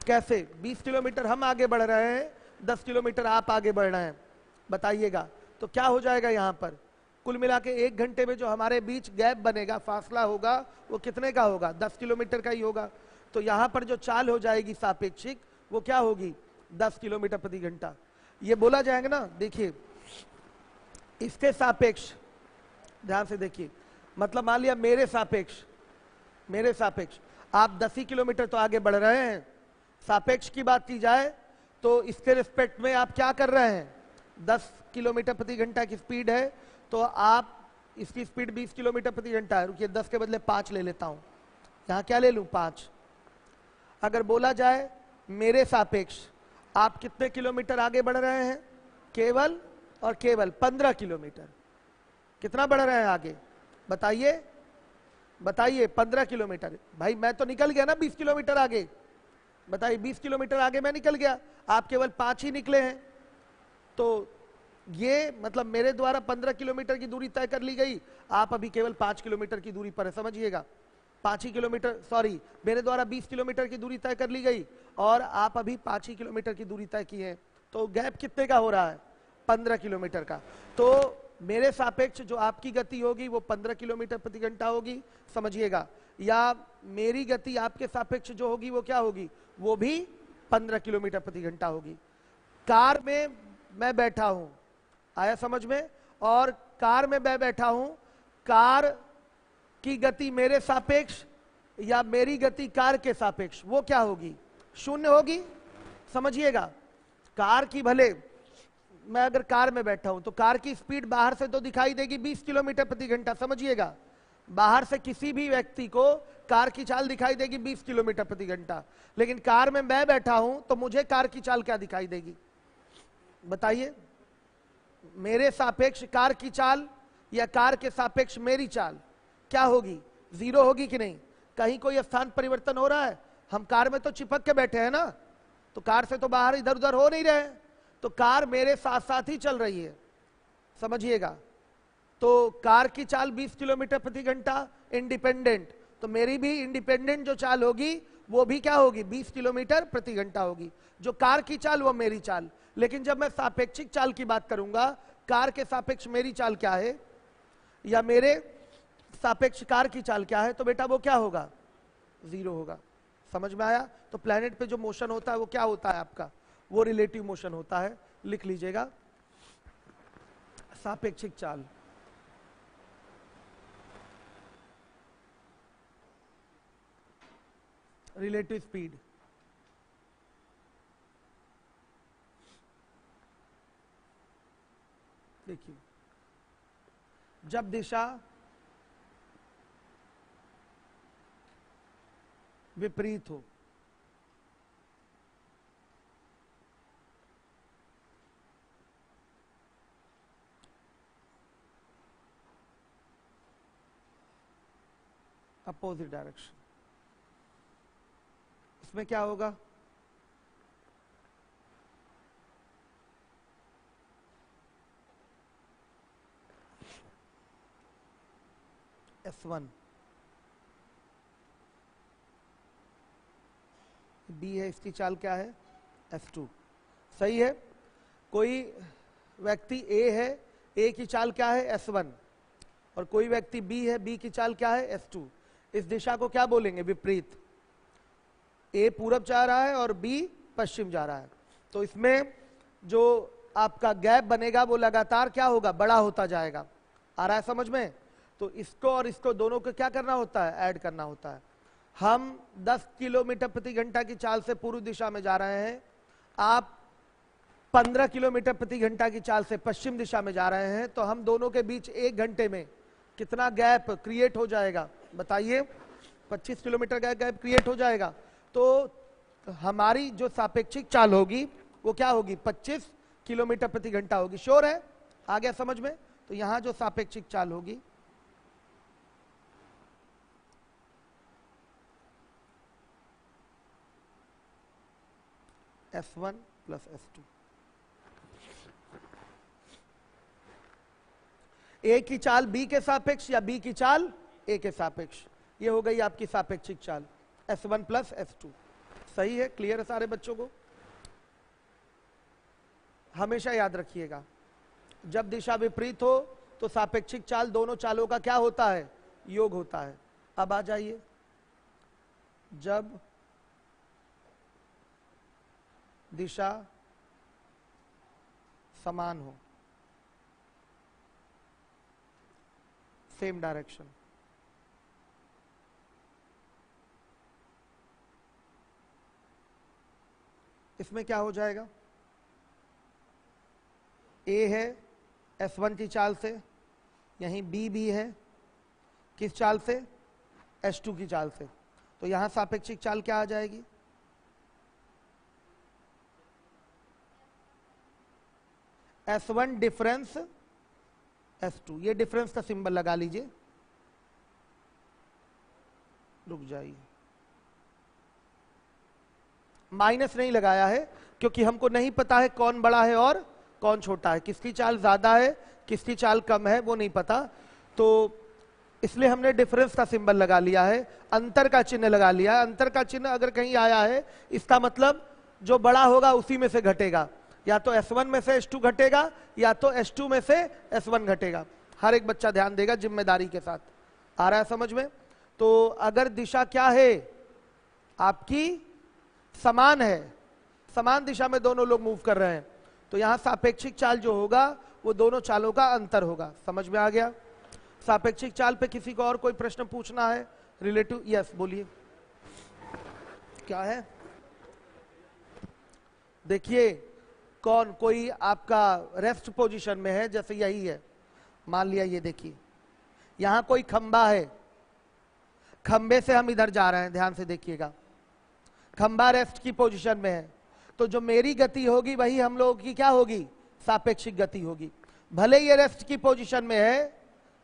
कैसे, 20 किलोमीटर हम आगे बढ़ रहे हैं, 10 किलोमीटर आप आगे बढ़ रहे हैं, बताइएगा। तो क्या हो जाएगा यहां पर, कुल मिला के 1 घंटे में जो हमारे बीच गैप बनेगा, फासला होगा, वो कितने का होगा, 10 किलोमीटर का ही होगा। तो यहां पर जो चाल हो जाएगी सापेक्षिक, वो क्या होगी, 10 किलोमीटर प्रति घंटा। ये बोला जाएगा ना, देखिए इसके सापेक्ष, ध्यान से देखिए, मतलब मान लिया मेरे सापेक्ष आप 10 ही किलोमीटर तो आगे बढ़ रहे हैं, सापेक्ष की बात की जाए तो इसके रिस्पेक्ट में आप क्या कर रहे हैं, 10 किलोमीटर प्रति घंटा की स्पीड है, तो आप इसकी स्पीड 20 किलोमीटर प्रति घंटा है। रुकिए 10 के बदले 5 ले लेता हूं, यहां क्या ले लूं, 5। अगर बोला जाए मेरे सापेक्ष आप कितने किलोमीटर आगे बढ़ रहे हैं, केवल और केवल 15 किलोमीटर। कितना बढ़ रहे हैं आगे बताइए, बताइए 15 किलोमीटर। भाई मैं तो निकल गया ना 20 किलोमीटर आगे, बताइए 20 किलोमीटर आगे मैं निकल गया, आप केवल 5 ही निकले हैं। तो ये मतलब मेरे द्वारा 15 किलोमीटर की दूरी तय कर ली गई, आप अभी केवल 5 किलोमीटर की दूरी पर है, समझिएगा। 5 ही किलोमीटर, सॉरी, मेरे द्वारा 20 किलोमीटर की दूरी तय कर ली गई और आप अभी 5 ही किलोमीटर की दूरी तय की है। तो गैप कितने का हो रहा है, 15 किलोमीटर का। तो मेरे सापेक्ष जो आपकी गति होगी वो 15 किलोमीटर प्रति घंटा होगी, समझिएगा। या मेरी गति आपके सापेक्ष जो होगी वो क्या होगी, वो भी 15 किलोमीटर प्रति घंटा होगी। कार में मैं बैठा हूं, आया समझ में, और कार में मैं बैठा हूं, कार की गति मेरे सापेक्ष या मेरी गति कार के सापेक्ष, वो क्या होगी, 0 होगी, समझिएगा। कार की भले, मैं अगर कार में बैठा हूं तो कार की स्पीड बाहर से तो दिखाई देगी 20 किलोमीटर प्रति घंटा, समझिएगा। बाहर से किसी भी व्यक्ति को कार की चाल दिखाई देगी 20 किलोमीटर प्रति घंटा, लेकिन कार में मैं बैठा हूं तो मुझे कार की चाल क्या दिखाई देगी बताइए। मेरे सापेक्ष कार की चाल या कार के सापेक्ष मेरी चाल क्या होगी, 0 होगी कि नहीं। कहीं कोई स्थान परिवर्तन हो रहा है, हम कार में तो चिपक के बैठे हैं ना, तो कार से तो बाहर इधर उधर हो नहीं रहे, तो कार मेरे साथ साथ ही चल रही है, समझिएगा। तो कार की चाल 20 किलोमीटर प्रति घंटा इंडिपेंडेंट, तो मेरी भी इंडिपेंडेंट जो चाल होगी वो भी क्या होगी, 20 किलोमीटर प्रति घंटा होगी। जो कार की चाल वो मेरी चाल, लेकिन जब मैं सापेक्षिक चाल की बात करूंगा, कार के सापेक्ष मेरी चाल क्या है या मेरे सापेक्ष कार की चाल क्या है, तो बेटा वो क्या होगा, 0 होगा। समझ में आया। तो प्लेनेट पे जो मोशन होता है वो क्या होता है आपका, वो रिलेटिव मोशन होता है, लिख लीजिएगा सापेक्षिक चाल। रिलेटिव स्पीड, देखिए जब दिशा विपरीत हो, अपोजिट डायरेक्शन, इसमें क्या होगा, S1 B है, इसकी चाल क्या है, S2, सही है। कोई व्यक्ति A है, A की चाल क्या है, S1, और कोई व्यक्ति B है, B की चाल क्या है, S2। इस दिशा को क्या बोलेंगे, विपरीत। A पूरब जा रहा है और B पश्चिम जा रहा है, तो इसमें जो आपका गैप बनेगा वो लगातार क्या होगा, बड़ा होता जाएगा। आ रहा है समझ में। तो इसको और इसको दोनों को क्या करना होता है, ऐड करना होता है। हम 10 किलोमीटर प्रति घंटा की चाल से पूर्व दिशा में जा रहे हैं, आप 15 किलोमीटर प्रति घंटा की चाल से पश्चिम दिशा में जा रहे हैं, तो हम दोनों के बीच 1 घंटे में कितना गैप क्रिएट हो जाएगा बताइए, 25 किलोमीटर का गैप क्रिएट हो जाएगा। तो हमारी जो सापेक्षिक चाल होगी वो क्या होगी, 25 किलोमीटर प्रति घंटा होगी। श्योर है, आ गया समझ में। तो यहां जो सापेक्षिक चाल होगी S1 प्लस S2। ए की चाल बी के सापेक्ष या बी की चाल ए के सापेक्ष, ये हो गई आपकी सापेक्षिक चाल S1 प्लस S2। सही है, क्लियर है सारे बच्चों को? हमेशा याद रखिएगा, जब दिशा विपरीत हो तो सापेक्षिक चाल दोनों चालों का क्या होता है? योग होता है। अब आ जाइए, जब दिशा समान हो, सेम डायरेक्शन, इसमें क्या हो जाएगा? ए है S1 की चाल से, यहीं बी भी है किस चाल से? S2 की चाल से। तो यहां सापेक्षिक चाल क्या आ जाएगी? S1 difference S2। ये डिफरेंस का सिंबल लगा लीजिए, रुक जाइए, माइनस नहीं लगाया है क्योंकि हमको नहीं पता है कौन बड़ा है और कौन छोटा है, किसकी चाल ज्यादा है किसकी चाल कम है वो नहीं पता, तो इसलिए हमने डिफरेंस का सिंबल लगा लिया है, अंतर का चिन्ह लगा लिया है। अंतर का चिन्ह अगर कहीं आया है इसका मतलब जो बड़ा होगा उसी में से घटेगा, या तो S1 में से S2 घटेगा या तो S2 में से S1 घटेगा। हर एक बच्चा ध्यान देगा जिम्मेदारी के साथ। आ रहा है समझ में? तो अगर दिशा क्या है आपकी? समान है, समान दिशा में दोनों लोग मूव कर रहे हैं, तो यहां सापेक्षिक चाल जो होगा वो दोनों चालों का अंतर होगा। समझ में आ गया? सापेक्षिक चाल पे किसी को और कोई प्रश्न पूछना है? रिलेटिव, यस बोलिए, क्या है? देखिए, कौन कोई आपका रेस्ट पोजीशन में है, जैसे यही है, मान लिया ये देखिए यहां कोई खंबा है, खंबे से हम इधर जा रहे हैं, ध्यान से देखिएगा, खंबा रेस्ट की पोजीशन में है, तो जो मेरी गति होगी वही हम लोगों की क्या होगी? सापेक्षिक गति होगी। भले ये रेस्ट की पोजीशन में है,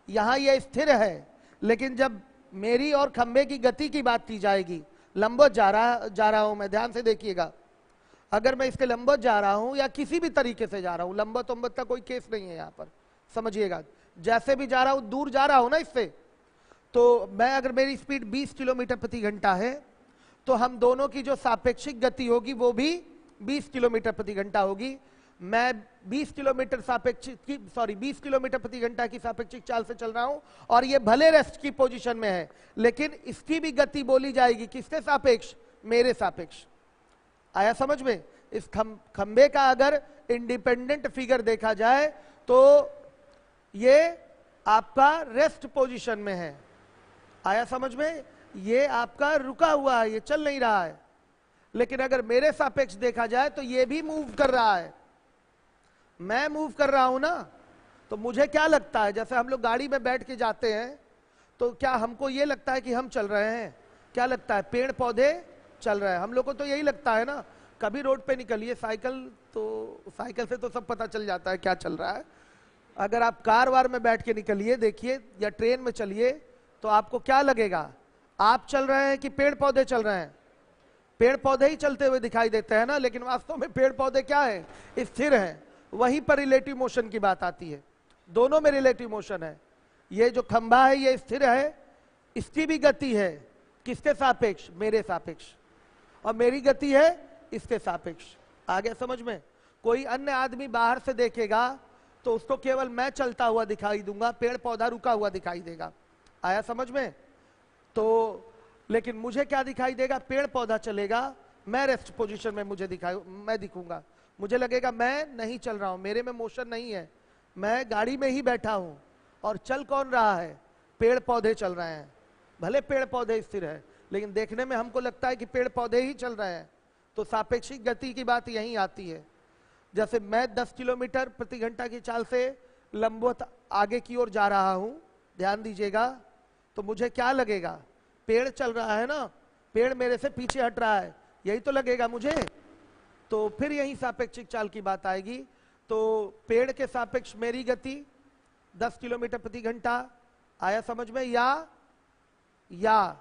यहां ये स्थिर है, लेकिन जब मेरी और खंबे की गति की बात की जाएगी, लंबवत जा रहा हूं मैं, ध्यान से देखिएगा, अगर मैं इसके लंबवत जा रहा हूं या किसी भी तरीके से जा रहा हूं, लंबवत उम्बत का कोई केस नहीं है यहां पर, समझिएगा, जैसे भी जा रहा हूं, दूर जा रहा हूं ना इससे, तो मैं अगर मेरी स्पीड 20 किलोमीटर प्रति घंटा है तो हम दोनों की जो सापेक्षिक गति होगी वो भी 20 किलोमीटर प्रति घंटा होगी। मैं 20 किलोमीटर प्रति घंटा की सापेक्षिक चाल से चल रहा हूं और ये भले रेस्ट की पोजीशन में है, लेकिन इसकी भी गति बोली जाएगी किसके सापेक्ष? मेरे सापेक्ष। आया समझ में? इस खंबे का अगर इंडिपेंडेंट फिगर देखा जाए तो ये आपका रेस्ट पोजीशन में है। आया समझ में? ये आपका रुका हुआ है, ये चल नहीं रहा है, लेकिन अगर मेरे सापेक्ष देखा जाए तो ये भी मूव कर रहा है, मैं मूव कर रहा हूं ना, तो मुझे क्या लगता है, जैसे हम लोग गाड़ी में बैठ के जाते हैं तो क्या हमको ये लगता है कि हम चल रहे हैं? क्या लगता है? पेड़ पौधे चल रहे हैं, हम लोग को तो यही लगता है ना। कभी रोड पे निकलिए, साइकिल से तो सब पता चल जाता है क्या चल रहा है। अगर आप कार वार में बैठ के निकलिए, देखिए, या ट्रेन में चलिए, तो आपको क्या लगेगा? आप चल रहे हैं कि पेड़ पौधे चल रहे हैं? पेड़ पौधे ही चलते हुए दिखाई देते हैं ना, लेकिन वास्तव में पेड़ पौधे क्या है? स्थिर हैं। वहीं पर रिलेटिव मोशन की बात आती है, दोनों में रिलेटिव मोशन है। ये जो खंभा है ये स्थिर है, इसकी भी गति है किसके सापेक्ष? मेरे सापेक्ष, और मेरी गति है इसके सापेक्ष। आगे समझ में? कोई अन्य आदमी बाहर से देखेगा तो उसको केवल मैं चलता हुआ दिखाई दूंगा, पेड़ पौधा रुका हुआ दिखाई देगा। आया समझ में? तो लेकिन मुझे क्या दिखाई देगा? पेड़ पौधा चलेगा, मैं रेस्ट पोजीशन में मैं दिखूंगा, मुझे लगेगा मैं नहीं चल रहा हूं, मेरे में मोशन नहीं है, मैं गाड़ी में ही बैठा हूं। और चल कौन रहा है? पेड़ पौधे चल रहे हैं। भले पेड़ पौधे स्थिर है, लेकिन देखने में हमको लगता है कि पेड़ पौधे ही चल रहे हैं। तो सापेक्षिक गति की बात यहीं आती है। जैसे मैं 10 किलोमीटर प्रति घंटा की चाल से लंबवत आगे की ओर जा रहा हूं, ध्यान दीजिएगा, तो मुझे क्या लगेगा? पेड़ चल रहा है ना, पेड़ मेरे से पीछे हट रहा है, यही तो लगेगा मुझे। तो फिर यही सापेक्षिक चाल की बात आएगी। तो पेड़ के सापेक्ष मेरी गति 10 किलोमीटर प्रति घंटा। आया समझ में? या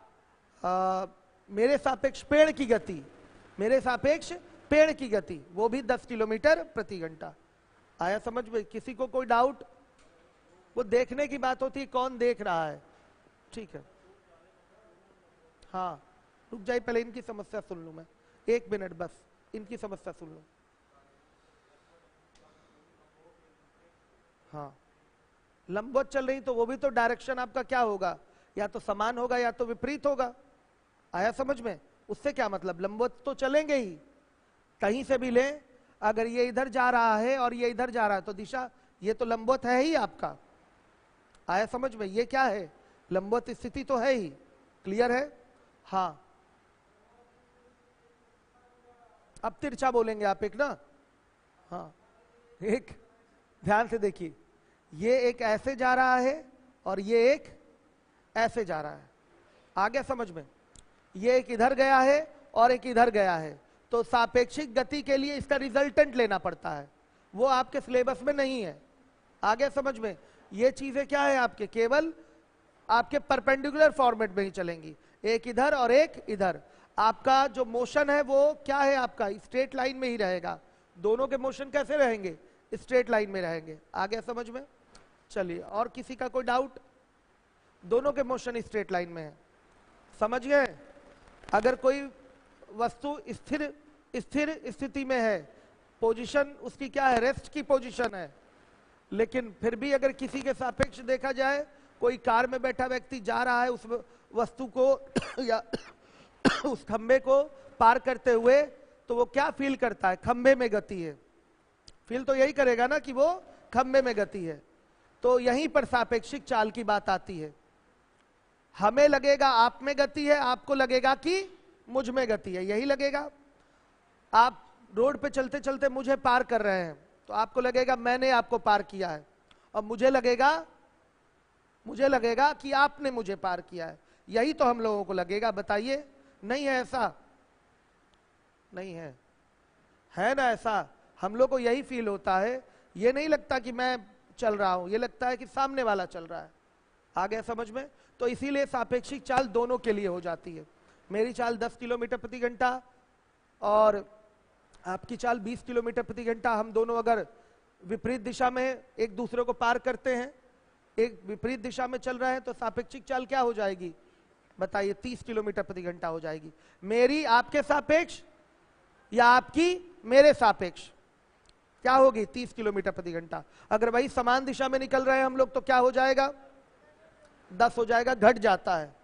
मेरे सापेक्ष पेड़ की गति, मेरे सापेक्ष पेड़ की गति वो भी 10 किलोमीटर प्रति घंटा। आया समझ में? किसी को कोई डाउट? वो देखने की बात होती है, कौन देख रहा है। ठीक है, हाँ रुक जाइए, पहले इनकी समस्या सुन लूं मैं, 1 मिनट बस, इनकी समस्या सुन लूं। हाँ, लंबवत चल रही तो वो भी तो डायरेक्शन आपका क्या होगा, या तो समान होगा या तो विपरीत होगा। आया समझ में? उससे क्या मतलब, लंबवत तो चलेंगे ही, कहीं से भी ले, अगर ये इधर जा रहा है और ये इधर जा रहा है तो दिशा, ये तो लंबवत है ही आपका। आया समझ में? ये क्या है, लंबवत स्थिति तो है ही। क्लियर है? हाँ, अब तिरछा बोलेंगे आप एक ना। हाँ, एक ध्यान से देखिए, ये एक ऐसे जा रहा है और ये एक ऐसे जा रहा है। आ गया समझ में? ये एक इधर गया है और एक इधर गया है, तो सापेक्षिक गति के लिए इसका रिजल्टेंट लेना पड़ता है, वो आपके सिलेबस में नहीं है। आ गया समझ में? ये चीजें क्या है आपके, केवल आपके परपेंडिकुलर फॉर्मेट में ही चलेंगी, एक इधर और एक इधर। आपका जो मोशन है वो क्या है आपका, स्ट्रेट लाइन में ही रहेगा। दोनों के मोशन कैसे रहेंगे, स्ट्रेट लाइन में रहेंगे। आ गया समझ में? चलिए, और किसी का कोई डाउट? दोनों के मोशन स्ट्रेट लाइन में है, समझ गए? अगर कोई वस्तु स्थिर स्थिति में है, पोजीशन उसकी क्या है, रेस्ट की पोजीशन है, लेकिन फिर भी अगर किसी के सापेक्ष देखा जाए, कोई कार में बैठा व्यक्ति जा रहा है उस वस्तु को या उस खंबे को पार करते हुए, तो वो क्या फील करता है, खंबे में गति है। फील तो यही करेगा ना कि वो खंबे में गति है। तो यहीं पर सापेक्षिक चाल की बात आती है। हमें लगेगा आप में गति है, आपको लगेगा कि मुझ में गति है, यही लगेगा। आप रोड पे चलते चलते मुझे पार कर रहे हैं, तो आपको लगेगा मैंने आपको पार किया है, और मुझे लगेगा कि आपने मुझे पार किया है। यही तो हम लोगों को लगेगा, बताइए, नहीं है ऐसा? नहीं है, है ना ऐसा? हम लोग को यही फील होता है, ये नहीं लगता कि मैं चल रहा हूं, ये लगता है कि सामने वाला चल रहा है। आ गया समझ में? तो इसीलिए सापेक्षिक चाल दोनों के लिए हो जाती है। मेरी चाल 10 किलोमीटर प्रति घंटा और आपकी चाल 20 किलोमीटर प्रति घंटा, हम दोनों अगर विपरीत दिशा में एक दूसरे को पार करते हैं, एक विपरीत दिशा में चल रहे हैं, तो सापेक्षिक चाल क्या हो जाएगी बताइए, 30 किलोमीटर प्रति घंटा हो जाएगी। मेरी आपके सापेक्ष या आपकी मेरे सापेक्ष क्या होगी, 30 किलोमीटर प्रति घंटा। अगर वही समान दिशा में निकल रहे हैं हम लोग तो क्या हो जाएगा, 10 हो जाएगा। घट जाता है,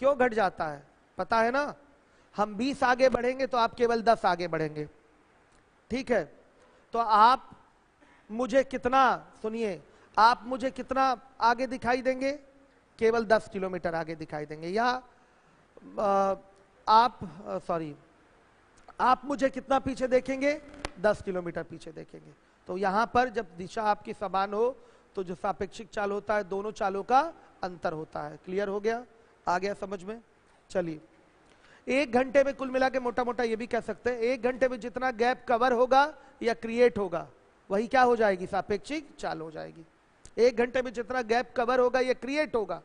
क्यों घट जाता है पता है ना? हम 20 आगे बढ़ेंगे तो आप केवल 10 आगे बढ़ेंगे, ठीक है? तो आप मुझे कितना, सुनिए, आप मुझे कितना आगे दिखाई देंगे, केवल 10 किलोमीटर आगे दिखाई देंगे। या आप मुझे कितना पीछे देखेंगे, 10 किलोमीटर पीछे देखेंगे। तो यहां पर जब दिशा आपकी समान हो तो जो सापेक्षिक चाल होता है, दोनों चालों का अंतर होता है। क्लियर हो गया? आ गया समझ में? चलिए, 1 घंटे में कुल मिला के मोटा मोटा ये भी कह सकते हैं, 1 घंटे में जितना गैप कवर होगा या क्रिएट होगा, वही क्या हो जाएगी, सापेक्षिक चाल हो जाएगी। 1 घंटे में जितना गैप कवर होगा या क्रिएट होगा,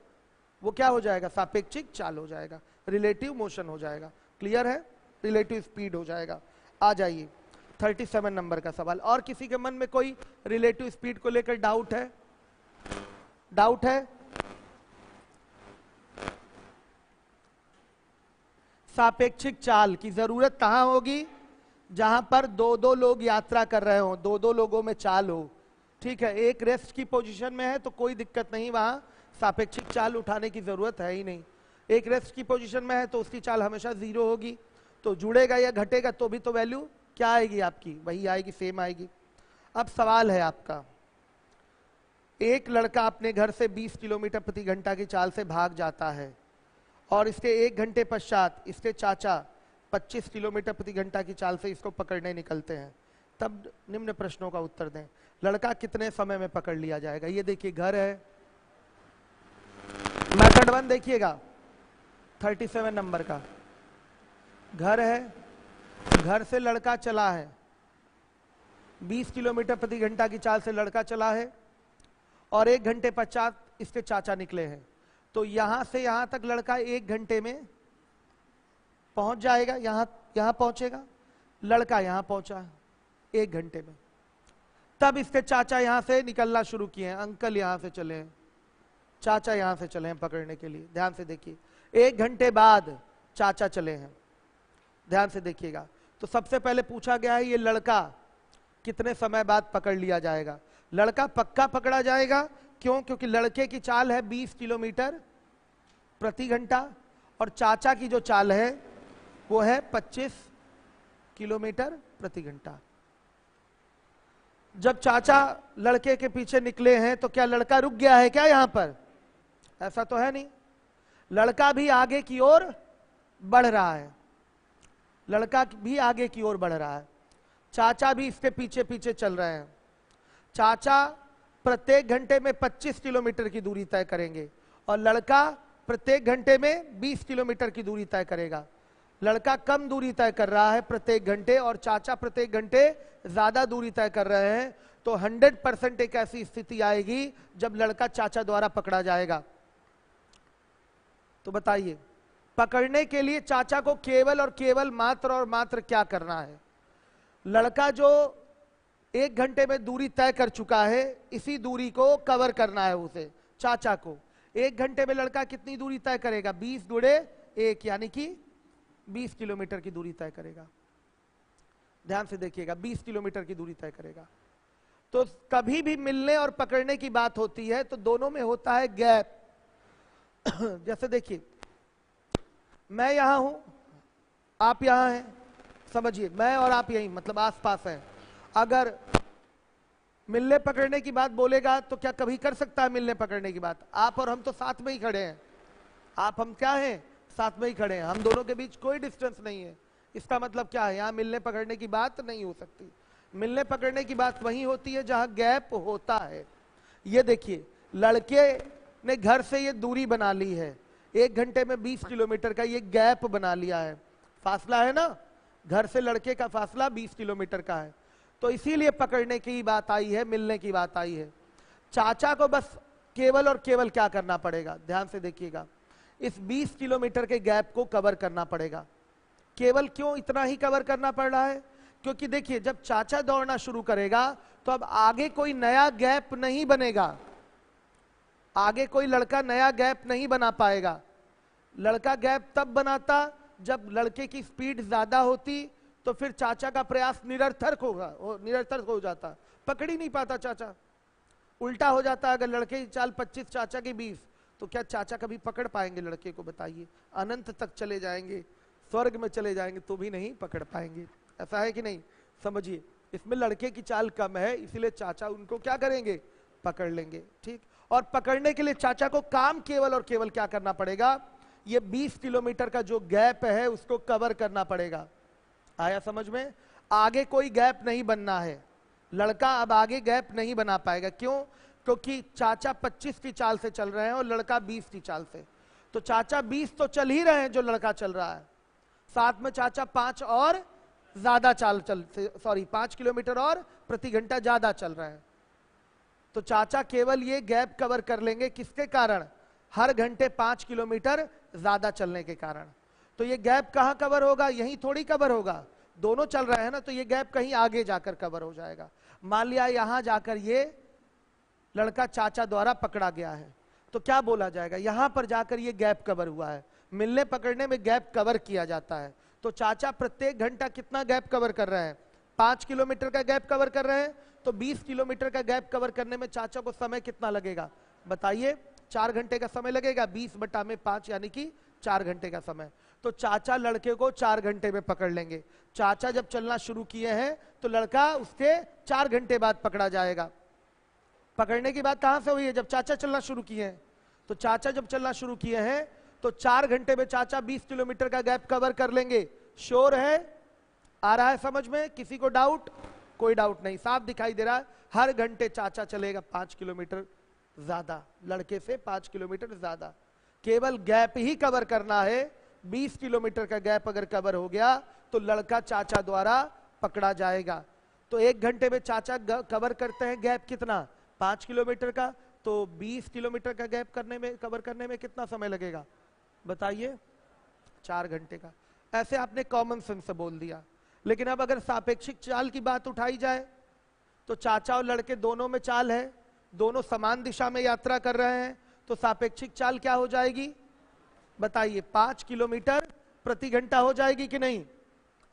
वो क्या हो जाएगा, सापेक्षिक चाल हो जाएगा, रिलेटिव मोशन हो जाएगा। क्लियर है? रिलेटिव स्पीड हो जाएगा। आ जाइए 37 नंबर का सवाल। और किसी के मन में कोई रिलेटिव स्पीड को लेकर डाउट है? डाउट है? सापेक्षिक चाल की जरूरत कहां होगी, जहां पर 2-2 लोग यात्रा कर रहे हो, 2-2 लोगों में चाल हो, ठीक है? एक रेस्ट की पोजीशन में है तो कोई दिक्कत नहीं, वहां सापेक्षिक चाल उठाने की जरूरत है ही नहीं। एक रेस्ट की पोजीशन में है तो उसकी चाल हमेशा 0 होगी, तो जुड़ेगा या घटेगा तो भी तो वैल्यू क्या आएगी आपकी, वही आएगी, सेम आएगी। अब सवाल है आपका, एक लड़का अपने घर से 20 किलोमीटर प्रति घंटा की चाल से भाग जाता है और इसके 1 घंटे पश्चात इसके चाचा 25 किलोमीटर प्रति घंटा की चाल से इसको पकड़ने निकलते हैं। तब निम्न प्रश्नों का उत्तर दें। लड़का कितने समय में पकड़ लिया जाएगा? ये देखिए, घर है, मेथड 1 देखिएगा 37 नंबर का, घर है, घर से लड़का चला है, 20 किलोमीटर प्रति घंटा की चाल से लड़का चला है और 1 घंटे पश्चात इसके चाचा निकले हैं। तो यहां से यहां तक लड़का 1 घंटे में पहुंच जाएगा, यहां पहुंचेगा। लड़का यहां पहुंचा 1 घंटे में, तब इसके चाचा यहां से निकलना शुरू किए हैं, अंकल यहां से चले हैं, चाचा यहां से चले हैं पकड़ने के लिए। ध्यान से देखिए, 1 घंटे बाद चाचा चले हैं, ध्यान से देखिएगा। तो सबसे पहले पूछा गया है ये लड़का कितने समय बाद पकड़ लिया जाएगा। लड़का पक्का पकड़ा जाएगा, क्यों? क्योंकि लड़के की चाल है 20 किलोमीटर प्रति घंटा और चाचा की जो चाल है वो है 25 किलोमीटर प्रति घंटा। जब चाचा लड़के के पीछे निकले हैं तो क्या लड़का रुक गया है क्या यहां पर? ऐसा तो है नहीं, लड़का भी आगे की ओर बढ़ रहा है, लड़का भी आगे की ओर बढ़ रहा है, चाचा भी इसके पीछे पीछे चल रहे हैं। चाचा प्रत्येक घंटे में 25 किलोमीटर की दूरी तय करेंगे और लड़का प्रत्येक घंटे में 20 किलोमीटर की दूरी तय करेगा। लड़का कम दूरी तय कर रहा है प्रत्येक घंटे और चाचा प्रत्येक घंटे ज्यादा दूरी तय कर रहे हैं। तो 100% एक ऐसी स्थिति आएगी जब लड़का चाचा द्वारा पकड़ा जाएगा। तो बताइए, पकड़ने के लिए चाचा को केवल और केवल मात्र और मात्र क्या करना है? लड़का जो 1 घंटे में दूरी तय कर चुका है, इसी दूरी को कवर करना है उसे, चाचा को। 1 घंटे में लड़का कितनी दूरी तय करेगा? 20 गुणे 1 यानी कि 20 किलोमीटर की दूरी तय करेगा। ध्यान से देखिएगा, 20 किलोमीटर की दूरी तय करेगा। तो कभी भी मिलने और पकड़ने की बात होती है तो दोनों में होता है गैप। जैसे देखिए, मैं यहां हूं, आप यहां हैं, समझिए मैं और आप यहीं मतलब आसपास हैं। अगर मिलने पकड़ने की बात बोलेगा तो क्या कभी कर सकता है मिलने पकड़ने की बात? आप और हम तो साथ में ही खड़े हैं, आप हम क्या हैं? साथ में ही खड़े हैं, हम दोनों के बीच कोई डिस्टेंस नहीं है। इसका मतलब क्या है? यहां मिलने पकड़ने की बात नहीं हो सकती। मिलने पकड़ने की बात वहीं होती है जहां गैप होता है। ये देखिए, लड़के ने घर से ये दूरी बना ली है, 1 घंटे में 20 किलोमीटर का ये गैप बना लिया है, फासला है ना, घर से लड़के का फासला 20 किलोमीटर का है। तो इसीलिए पकड़ने की बात आई है, मिलने की बात आई है। चाचा को बस केवल और केवल क्या करना पड़ेगा? ध्यान से देखिएगा, इस 20 किलोमीटर के गैप को कवर करना पड़ेगा। केवल क्यों इतना ही कवर करना पड़ रहा है? क्योंकि देखिए, जब चाचा दौड़ना शुरू करेगा तो अब आगे कोई नया गैप नहीं बनेगा, आगे कोई लड़का नया गैप नहीं बना पाएगा। लड़का गैप तब बनाता जब लड़के की स्पीड ज्यादा होती, तो फिर चाचा का प्रयास निरर्थक होगा, निरर्थक हो जाता, पकड़ ही नहीं पाता चाचा। उल्टा हो जाता, अगर लड़के की चाल 25 चाचा की 20, तो क्या चाचा कभी पकड़ पाएंगे लड़के को? बताइए, अनंत तक चले जाएंगे, स्वर्ग में चले जाएंगे तो भी नहीं पकड़ पाएंगे। ऐसा है कि नहीं? समझिए, इसमें लड़के की चाल कम है, इसीलिए चाचा उनको क्या करेंगे? पकड़ लेंगे। ठीक, और पकड़ने के लिए चाचा को काम केवल और केवल क्या करना पड़ेगा? ये 20 किलोमीटर का जो गैप है उसको कवर करना पड़ेगा। आया समझ में? आगे कोई गैप नहीं बनना है, लड़का अब आगे गैप नहीं बना पाएगा। क्यों? क्योंकि चाचा 25 की चाल से चल रहे हैं और लड़का 20 की चाल से। तो चाचा 20 तो चल ही रहे हैं जो लड़का चल रहा है, साथ में चाचा 5 और ज्यादा चाल 5 किलोमीटर और प्रति घंटा ज्यादा चल रहे हैं। तो चाचा केवल ये गैप कवर कर लेंगे, किसके कारण? हर घंटे 5 किलोमीटर ज्यादा चलने के कारण। तो ये गैप कहां कवर होगा? यहीं थोड़ी कवर होगा, दोनों चल रहे हैं ना, तो ये गैप कहीं आगे जाकर कवर हो जाएगा। मान लिया यहां जाकर ये लड़का चाचा द्वारा पकड़ा गया है, तो क्या बोला जाएगा? यहां पर जाकर ये गैप कवर हुआ है। मिलने पकड़ने में गैप कवर किया जाता है। तो चाचा प्रत्येक घंटा कितना गैप कवर कर रहे हैं? 5 किलोमीटर का गैप कवर कर रहे हैं। तो 20 किलोमीटर का गैप कवर करने में चाचा को समय कितना लगेगा? बताइए, 4 घंटे का समय लगेगा। 20/5 यानी कि 4 घंटे का समय। तो चाचा लड़के को 4 घंटे में पकड़ लेंगे। चाचा जब चलना शुरू किए हैं तो लड़का उसके 4 घंटे बाद पकड़ा जाएगा। पकड़ने की बात कहां से हुई है? जब चाचा चलना शुरू किए हैं। तो चाचा जब चलना शुरू किए हैं तो 4 घंटे में चाचा 20 किलोमीटर का गैप कवर कर लेंगे। श्योर है? आ रहा है समझ में? किसी को डाउट? कोई डाउट नहीं, साफ दिखाई दे रहा है। हर घंटे चाचा चलेगा 5 किलोमीटर ज्यादा, लड़के से 5 किलोमीटर ज्यादा। केवल गैप ही कवर करना है। 20 किलोमीटर का गैप अगर कवर हो गया तो लड़का चाचा द्वारा पकड़ा जाएगा। तो 1 घंटे में चाचा कवर करते हैं गैप कितना? 5 किलोमीटर का। तो 20 किलोमीटर का गैप कवर करने में कितना समय लगेगा? बताइए, 4 घंटे का। ऐसे आपने कॉमन सेंस से बोल दिया। लेकिन अब अगर सापेक्षिक चाल की बात उठाई जाए तो चाचा और लड़के दोनों में चाल है, दोनों समान दिशा में यात्रा कर रहे हैं, तो सापेक्षिक चाल क्या हो जाएगी बताइए? 5 किलोमीटर प्रति घंटा हो जाएगी कि नहीं?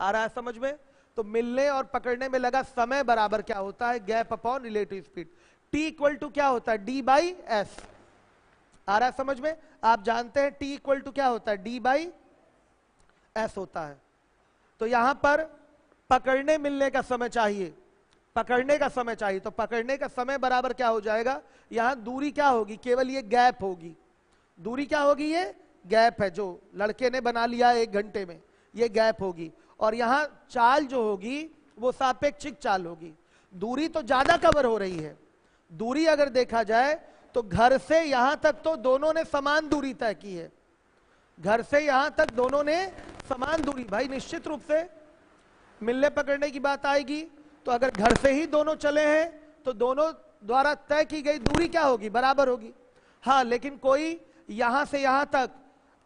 आ रहा है समझ में? तो मिलने और पकड़ने में लगा समय बराबर क्या होता है? Gap upon relative speed. T equal to क्या होता है? D by S. आ रहा है समझ में? आप जानते हैं टी इक्वल टू क्या होता है? डी बाई एस होता है। तो यहां पर पकड़ने मिलने का समय चाहिए, पकड़ने का समय चाहिए, तो पकड़ने का समय बराबर क्या हो जाएगा? यहां दूरी क्या होगी? केवल ये गैप होगी। दूरी क्या होगी? ये गैप है जो लड़के ने बना लिया 1 घंटे में, ये गैप होगी। और यहां चाल जो होगी वो सापेक्षिक चाल होगी। दूरी तो ज्यादा कवर हो रही है। दूरी अगर देखा जाए तो घर से यहां तक तो दोनों ने समान दूरी तय की है, घर से यहां तक दोनों ने समान दूरी। भाई निश्चित रूप से मिलने पकड़ने की बात आएगी तो अगर घर से ही दोनों चले हैं तो दोनों द्वारा तय की गई दूरी क्या होगी? बराबर होगी। हाँ, लेकिन कोई यहां से यहां तक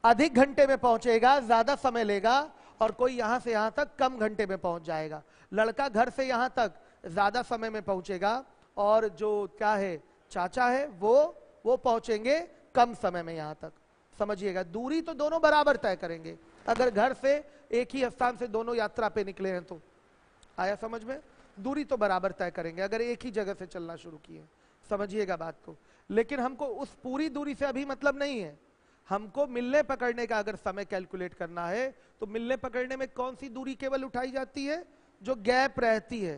अधिक घंटे में पहुंचेगा, ज्यादा समय लेगा, और कोई यहां से यहां तक कम घंटे में पहुंच जाएगा। लड़का घर से यहां तक ज्यादा समय में पहुंचेगा और जो क्या है चाचा है वो पहुंचेंगे कम समय में यहां तक। समझिएगा, दूरी तो दोनों बराबर तय करेंगे अगर घर से एक ही स्थान से दोनों यात्रा पे निकले हैं तो। आया समझ में? दूरी तो बराबर तय करेंगे अगर एक ही जगह से चलना शुरू किए। समझिएगा बात को। लेकिन हमको उस पूरी दूरी से अभी मतलब नहीं है, हमको मिलने पकड़ने का अगर समय कैलकुलेट करना है तो मिलने पकड़ने में कौन सी दूरी केवल उठाई जाती है? जो गैप रहती है,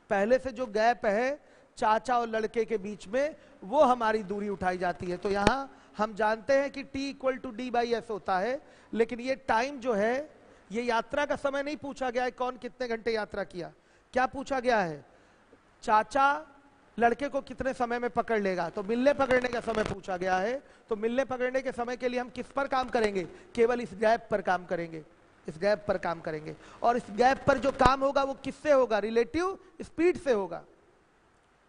पहले से जो गैप है चाचा और लड़के के बीच में, वो हमारी दूरी उठाई जाती है। तो यहां हम जानते हैं कि t equal to D by S होता है, लेकिन ये टाइम जो है, ये यात्रा का समय नहीं पूछा गया है कौन कितने घंटे यात्रा किया। क्या पूछा गया है? चाचा लड़के को कितने समय में पकड़ लेगा, तो मिलने पकड़ने का समय पूछा गया है। तो मिलने पकड़ने के समय के लिए हम किस पर काम करेंगे? केवल इस गैप पर काम करेंगे, इस गैप पर काम करेंगे। और इस गैप पर जो काम होगा वो किससे होगा? रिलेटिव स्पीड से होगा।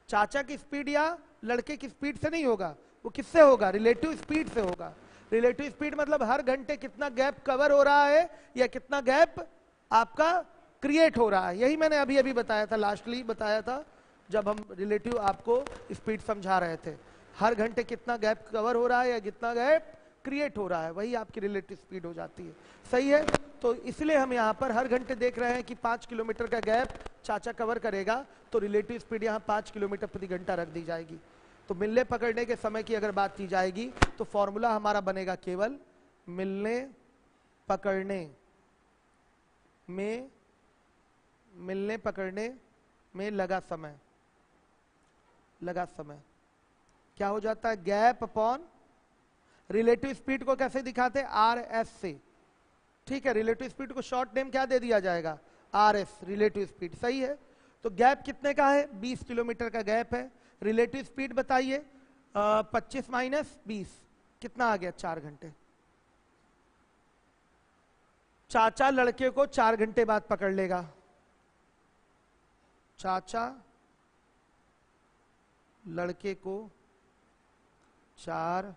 चाचा की स्पीड या लड़के की स्पीड से नहीं होगा, वो किससे होगा? रिलेटिव स्पीड से होगा। रिलेटिव स्पीड मतलब हर घंटे कितना गैप कवर हो रहा है या कितना गैप आपका क्रिएट हो रहा है। यही मैंने अभी अभी बताया था, लास्टली बताया था जब हम रिलेटिव आपको स्पीड समझा रहे थे। हर घंटे कितना गैप कवर हो रहा है या कितना गैप क्रिएट हो रहा है, वही आपकी रिलेटिव स्पीड हो जाती है। सही है? तो इसलिए हम यहाँ पर हर घंटे देख रहे हैं कि 5 किलोमीटर का गैप चाचा कवर करेगा, तो रिलेटिव स्पीड यहाँ 5 किलोमीटर प्रति घंटा रख दी जाएगी। तो मिलने पकड़ने के समय की अगर बात की जाएगी तो फॉर्मूला हमारा बनेगा केवल मिलने पकड़ने में लगा समय, लगा समय क्या हो जाता है? गैप अपॉन रिलेटिव स्पीड को कैसे दिखाते हैं? आर एस से। ठीक है, रिलेटिव स्पीड को शॉर्ट नेम क्या दे दिया जाएगा? R S, relative speed. सही है? तो गैप कितने का है? 20 किलोमीटर का गैप है। रिलेटिव स्पीड बताइए, 25 माइनस 20 कितना आ गया? 4 घंटे। चाचा लड़के को 4 घंटे बाद पकड़ लेगा। चाचा लड़के को 4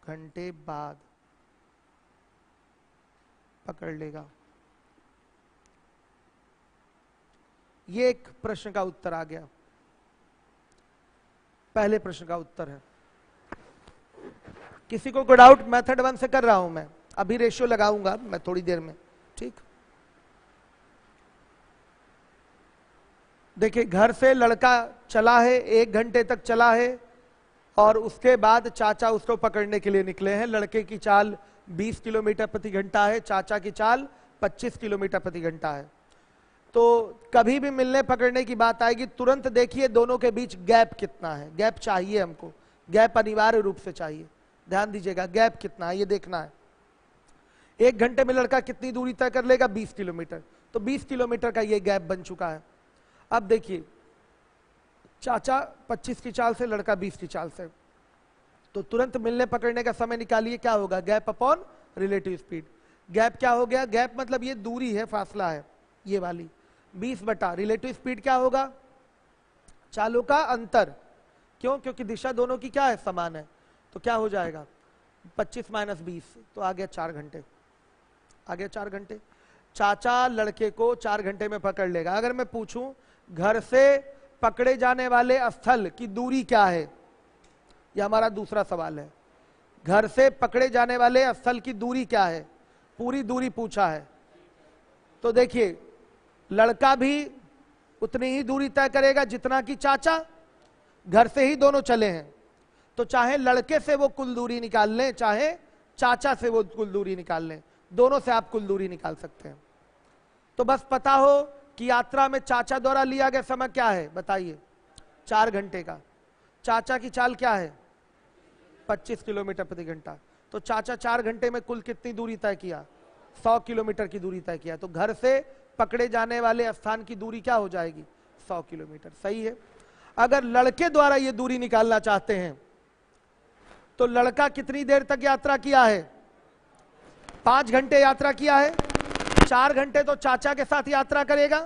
घंटे बाद पकड़ लेगा। ये एक प्रश्न का उत्तर आ गया, पहले प्रश्न का उत्तर है। किसी को कोई डाउट? मेथड 1 से कर रहा हूं मैं, अभी रेशियो लगाऊंगा मैं थोड़ी देर में। ठीक, देखिए घर से लड़का चला है, 1 घंटे तक चला है और उसके बाद चाचा उसको पकड़ने के लिए निकले हैं। लड़के की चाल 20 किलोमीटर प्रति घंटा है, चाचा की चाल 25 किलोमीटर प्रति घंटा है। तो कभी भी मिलने पकड़ने की बात आएगी तुरंत देखिए दोनों के बीच गैप कितना है। गैप चाहिए हमको, गैप अनिवार्य रूप से चाहिए। ध्यान दीजिएगा, गैप कितना है ये देखना है। 1 घंटे में लड़का कितनी दूरी तय कर लेगा? 20 किलोमीटर। तो 20 किलोमीटर का ये गैप बन चुका है। अब देखिए, चाचा 25 की चाल से, लड़का 20 की चाल से, तो तुरंत मिलने पकड़ने का समय निकालिए। क्या होगा? Gap upon relative speed. Gap क्या हो गया? गैप मतलब ये दूरी है, फासला है ये वाली, 20 बटा रिलेटिव स्पीड क्या होगा? चालों का अंतर। क्यों? क्योंकि दिशा दोनों की क्या है? समान है। तो क्या हो जाएगा? 25 माइनस 20, तो आ गया 4 घंटे। आ गया 4 घंटे। चाचा लड़के को 4 घंटे में पकड़ लेगा। अगर मैं पूछूं घर से पकड़े जाने वाले स्थल की दूरी क्या है, यह हमारा दूसरा सवाल है। घर से पकड़े जाने वाले स्थल की दूरी क्या है, पूरी दूरी पूछा है। तो देखिए लड़का भी उतनी ही दूरी तय करेगा जितना कि चाचा, घर से ही दोनों चले हैं, तो चाहे लड़के से वो कुल दूरी निकाल लें, चाहे चाचा से वो कुल दूरी निकाल लें, दोनों से आप कुल दूरी निकाल सकते हैं। तो बस पता हो कि यात्रा में चाचा द्वारा लिया गया समय क्या है, बताइए 4 घंटे का। चाचा की चाल क्या है 25 किलोमीटर प्रति घंटा। तो चाचा 4 घंटे में कुल कितनी दूरी तय किया, 100 किलोमीटर की दूरी तय किया। तो घर से पकड़े जाने वाले स्थान की दूरी क्या हो जाएगी, 100 किलोमीटर। सही है। अगर लड़के द्वारा ये दूरी निकालना चाहते हैं तो लड़का कितनी देर तक यात्रा किया है, 5 घंटे यात्रा किया है। 4 घंटे तो चाचा के साथ यात्रा करेगा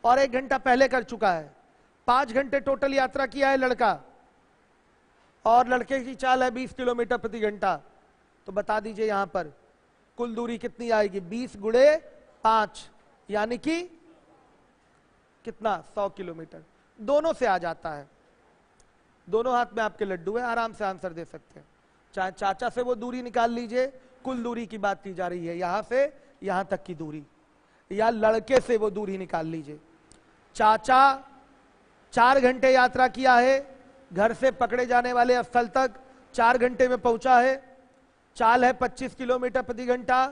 और 1 घंटा पहले कर चुका है। 5 घंटे टोटल यात्रा किया है लड़का, और लड़के की चाल है 20 किलोमीटर प्रति घंटा। तो बता दीजिए यहां पर कुल दूरी कितनी आएगी, 20 गुणे 5 यानी कि कितना, 100 किलोमीटर। दोनों से आ जाता है, दोनों हाथ में आपके लड्डू है, आराम से आंसर दे सकते हैं। चाहे चाचा से वो दूरी निकाल लीजिए, कुल दूरी की बात की जा रही है, यहां से यहां तक की दूरी, या लड़के से वो दूरी निकाल लीजिए। चाचा 4 घंटे यात्रा किया है, घर से पकड़े जाने वाले स्थल तक 4 घंटे में पहुंचा है। चाल है 25 किलोमीटर प्रति घंटा,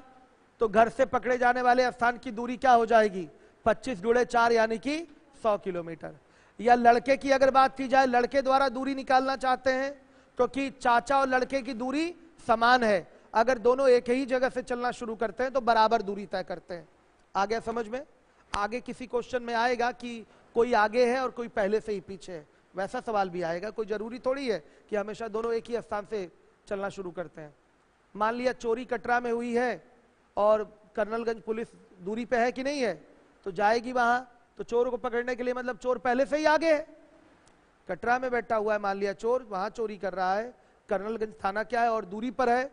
तो घर से पकड़े जाने वाले स्थान की दूरी क्या हो जाएगी, 25 गुणे 4 यानी कि 100 किलोमीटर। या लड़के की अगर बात की जाए, लड़के द्वारा दूरी निकालना चाहते हैं क्योंकि चाचा और लड़के की दूरी समान है। अगर दोनों एक ही जगह से चलना शुरू करते हैं तो बराबर दूरी तय करते हैं। आ गया समझ में। आगे किसी क्वेश्चन में आएगा कि कोई आगे है और कोई पहले से ही पीछे है, वैसा सवाल भी आएगा। कोई जरूरी थोड़ी है कि हमेशा दोनों एक ही स्थान से चलना शुरू करते हैं। मान लिया चोरी कटरा में हुई है और कर्नलगंज पुलिस दूरी पे है कि नहीं है, तो जाएगी वहां, तो चोर को पकड़ने के लिए मतलब चोर पहले से ही आगे है। कटरा में बैठा हुआ है मान लिया चोर, वहां चोरी कर रहा है, कर्नलगंज थाना क्या है और दूरी पर है,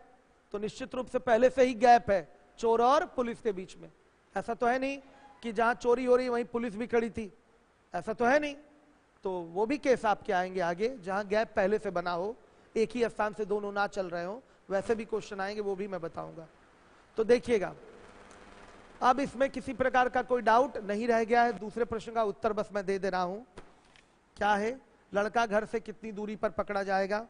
तो निश्चित रूप से पहले से ही गैप है चोर और पुलिस के बीच में। ऐसा तो है नहीं कि जहां चोरी हो रही वहीं पुलिस भी खड़ी थी, ऐसा तो है नहीं। तो वो भी केस आपके आएंगे आगे जहां गैप पहले से बना हो, एक ही स्थान से दोनों ना चल रहे हो, वैसे भी क्वेश्चन आएंगे, वो भी मैं बताऊंगा। तो देखिएगा अब इसमें किसी प्रकार का कोई डाउट नहीं रह गया है। दूसरे प्रश्न का उत्तर बस मैं दे रहा हूं, क्या है, लड़का घर से कितनी दूरी पर पकड़ा जाएगा,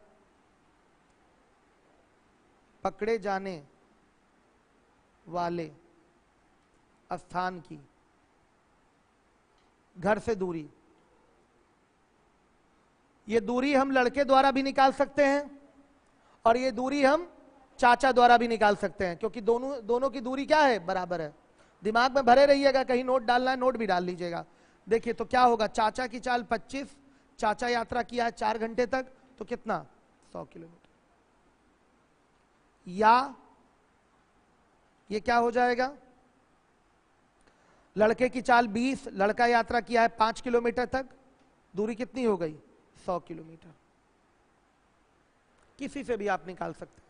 पकड़े जाने वाले स्थान की घर से दूरी। ये दूरी हम लड़के द्वारा भी निकाल सकते हैं और ये दूरी हम चाचा द्वारा भी निकाल सकते हैं, क्योंकि दोनों की दूरी क्या है, बराबर है। दिमाग में भरे रहिएगा, कहीं नोट डालना है नोट भी डाल लीजिएगा। देखिए तो क्या होगा, चाचा की चाल 25, चाचा यात्रा किया है 4 घंटे तक, तो कितना 100 किलोमीटर। या ये क्या हो जाएगा, लड़के की चाल 20, लड़का यात्रा किया है 5 किलोमीटर तक, दूरी कितनी हो गई 100 किलोमीटर। किसी से भी आप निकाल सकते हैं,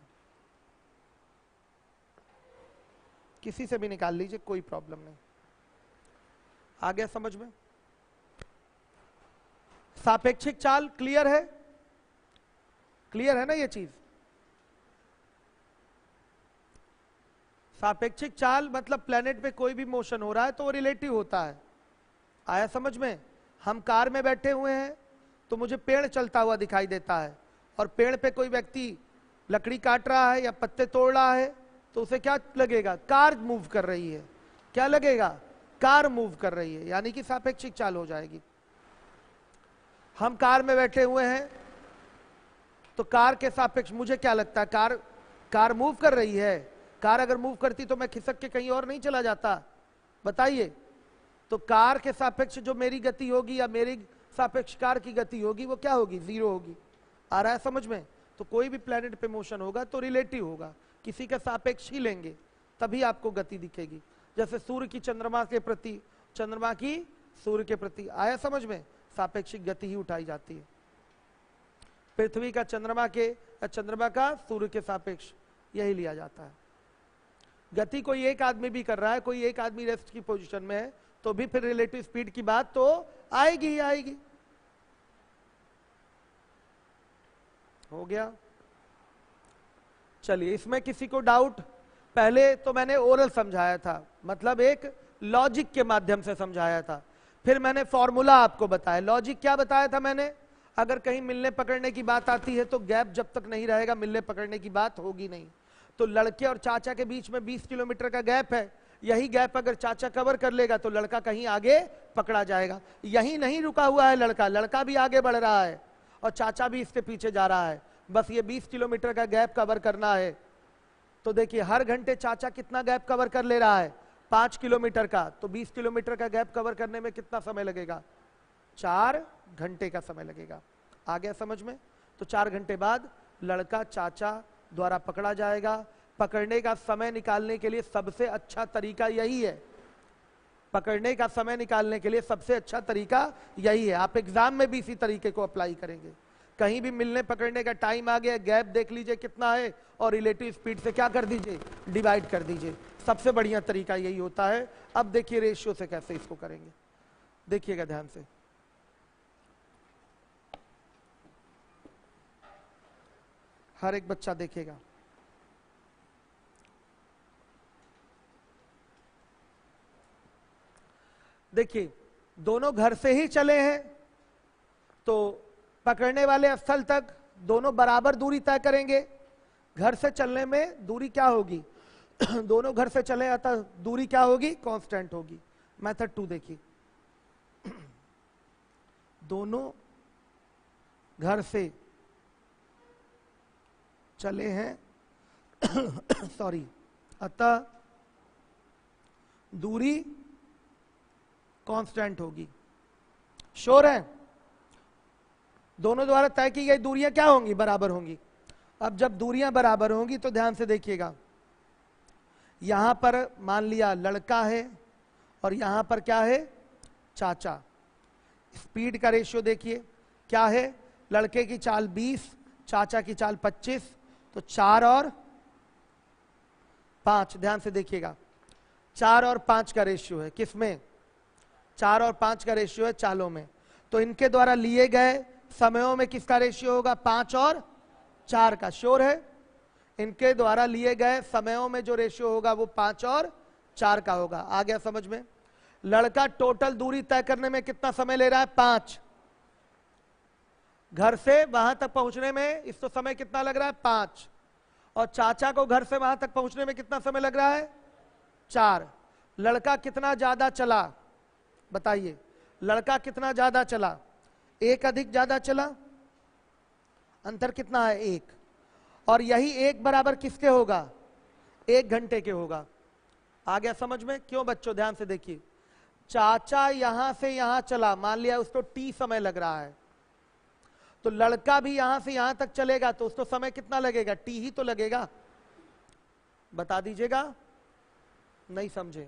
किसी से भी निकाल लीजिए, कोई प्रॉब्लम नहीं। आ गया समझ में। सापेक्षिक चाल क्लियर है, क्लियर है ना ये चीज। सापेक्षिक चाल मतलब प्लेनेट पे कोई भी मोशन हो रहा है तो वो रिलेटिव होता है। आया समझ में। हम कार में बैठे हुए हैं तो मुझे पेड़ चलता हुआ दिखाई देता है, और पेड़ पे कोई व्यक्ति लकड़ी काट रहा है या पत्ते तोड़ रहा है, तो उसे क्या लगेगा, कार मूव कर रही है। क्या लगेगा, कार मूव कर रही है, यानी कि सापेक्षिक चाल हो जाएगी। हम कार में बैठे हुए हैं तो कार के सापेक्ष मुझे क्या लगता है, कार मूव कर रही है। कार अगर मूव करती तो मैं खिसक के कहीं और नहीं चला जाता, बताइए। तो कार के सापेक्ष जो मेरी गति होगी या मेरी सापेक्ष कार की गति होगी वो क्या होगी, 0 होगी। आ रहा है समझ में। तो कोई भी प्लेनेट पे मोशन होगा तो रिलेटिव होगा, किसी का सापेक्ष ही लेंगे तभी आपको गति दिखेगी। जैसे सूर्य की चंद्रमा के प्रति, चंद्रमा की सूर्य के प्रति, आया समझ में, सापेक्षिक गति ही उठाई जाती है। पृथ्वी का चंद्रमा के, चंद्रमा का सूर्य के सापेक्ष, यही लिया जाता है। गति कोई एक आदमी भी कर रहा है, कोई एक आदमी रेस्ट की पोजीशन में है, तो भी फिर रिलेटिव स्पीड की बात तो आएगी ही आएगी। हो गया। चलिए, इसमें किसी को डाउट? पहले तो मैंने ओरल समझाया था, मतलब एक लॉजिक के माध्यम से समझाया था, फिर मैंने फॉर्मूला आपको बताया। लॉजिक क्या बताया था मैंने? अगर कहीं मिलने पकड़ने की बात आती है तो गैप जब तक नहीं रहेगा मिलने पकड़ने की बात होगी नहीं। तो लड़के और चाचा के बीच में 20 किलोमीटर का गैप है, यही गैप अगर चाचा कवर कर लेगा तो लड़का कहीं आगे पकड़ा जाएगा। यही नहीं रुका हुआ है लड़का, लड़का भी आगे बढ़ रहा है और चाचा भी इसके पीछे जा रहा है, बस ये 20 किलोमीटर का गैप कवर करना है। तो देखिए हर घंटे चाचा कितना गैप कवर कर ले रहा है? 5 किलोमीटर का। तो 20 किलोमीटर का गैप कवर करने में कितना समय लगेगा? 4 घंटे का समय लगेगा। आ गया समझ में? तो 4 घंटे बाद लड़का चाचा द्वारा पकड़ा जाएगा। पकड़ने का समय निकालने के लिए सबसे अच्छा तरीका यही है, पकड़ने का समय निकालने के लिए सबसे अच्छा तरीका यही है। आप एग्जाम में भी इसी तरीके को अप्लाई करेंगे। कहीं भी मिलने पकड़ने का टाइम आ गया, गैप देख लीजिए कितना है और रिलेटिव स्पीड से क्या कर दीजिए, डिवाइड कर दीजिए। सबसे बढ़िया तरीका यही होता है। अब देखिए रेशियो से कैसे इसको करेंगे, देखिएगा ध्यान से। हर एक बच्चा देखेगा। देखिए दोनों घर से ही चले हैं तो पकड़ने वाले स्थल तक दोनों बराबर दूरी तय करेंगे। घर से चलने में दूरी क्या होगी? दोनों घर से चले अतः दूरी क्या होगी? कांस्टेंट होगी। मेथड 2 देखिए, दोनों घर से चले हैं सॉरी, अतः दूरी कांस्टेंट होगी। श्योर है? दोनों द्वारा तय की गई दूरियां क्या होंगी? बराबर होंगी। अब जब दूरियां बराबर होंगी तो ध्यान से देखिएगा, यहां पर मान लिया लड़का है और यहां पर क्या है? चाचा। स्पीड का रेशियो देखिए क्या है? लड़के की चाल 20, चाचा की चाल 25, तो 4 और 5। ध्यान से देखिएगा 4 और 5 का रेशियो है। किसमें? 4 और 5 का रेशियो है चालों में। तो इनके द्वारा लिए गए समयों में किसका रेशियो होगा? 5 और 4 का। श्योर है? इनके द्वारा लिए गए समयों में जो रेशियो होगा वो 5 और 4 का होगा। आ गया समझ में? लड़का टोटल दूरी तय करने में कितना समय ले रहा है? 5। घर से वहां तक पहुंचने में इसको समय कितना लग रहा है? 5। और चाचा को घर से वहां तक पहुंचने में कितना समय लग रहा है? 4। लड़का कितना ज्यादा चला बताइए? लड़का कितना ज्यादा चला? 1 अधिक ज्यादा चला। अंतर कितना है? 1। और यही 1 बराबर किसके होगा? 1 घंटे के होगा। आ गया समझ में? क्यों बच्चों? ध्यान से देखिए, चाचा यहां से यहां चला, मान लिया उसको T समय लग रहा है, तो लड़का भी यहां से यहां तक चलेगा तो उसको समय कितना लगेगा? T ही तो लगेगा। बता दीजिएगा, नहीं समझे?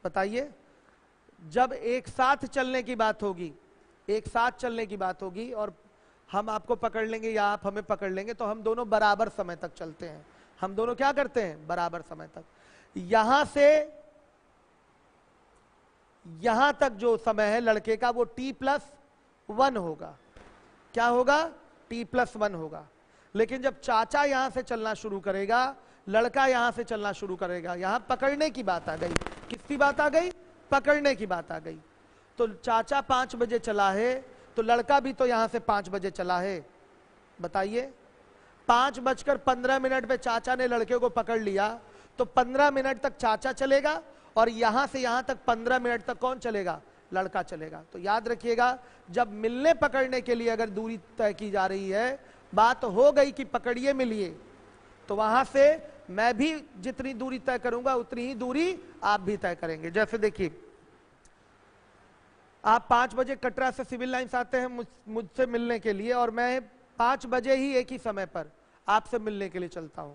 बताइए। जब एक साथ चलने की बात होगी, एक साथ चलने की बात होगी और हम आपको पकड़ लेंगे या आप हमें पकड़ लेंगे तो हम दोनों बराबर समय तक चलते हैं। हम दोनों क्या करते हैं? बराबर समय तक। यहां से यहां तक जो समय है लड़के का वो T+1 होगा। क्या होगा? T+1 होगा। लेकिन जब चाचा यहां से चलना शुरू करेगा, लड़का यहां से चलना शुरू करेगा, यहां पकड़ने की बात आ गई। किसकी बात आ गई? पकड़ने की बात आ गई। तो चाचा 5 बजे चला है तो लड़का भी तो यहां से 5 बजे चला है। बताइए, 5:15 पे चाचा ने लड़के को पकड़ लिया तो 15 मिनट तक चाचा चलेगा और यहां से यहां तक 15 मिनट तक कौन चलेगा? लड़का चलेगा। तो याद रखिएगा, जब मिलने पकड़ने के लिए अगर दूरी तय की जा रही है, बात हो गई कि पकड़िए मिलिए, तो वहां से मैं भी जितनी दूरी तय करूंगा उतनी ही दूरी आप भी तय करेंगे। जैसे देखिए, आप 5 बजे कटरा से सिविल लाइंस आते हैं मुझसे मिलने के लिए और मैं 5 बजे ही एक ही समय पर आपसे मिलने के लिए चलता हूं।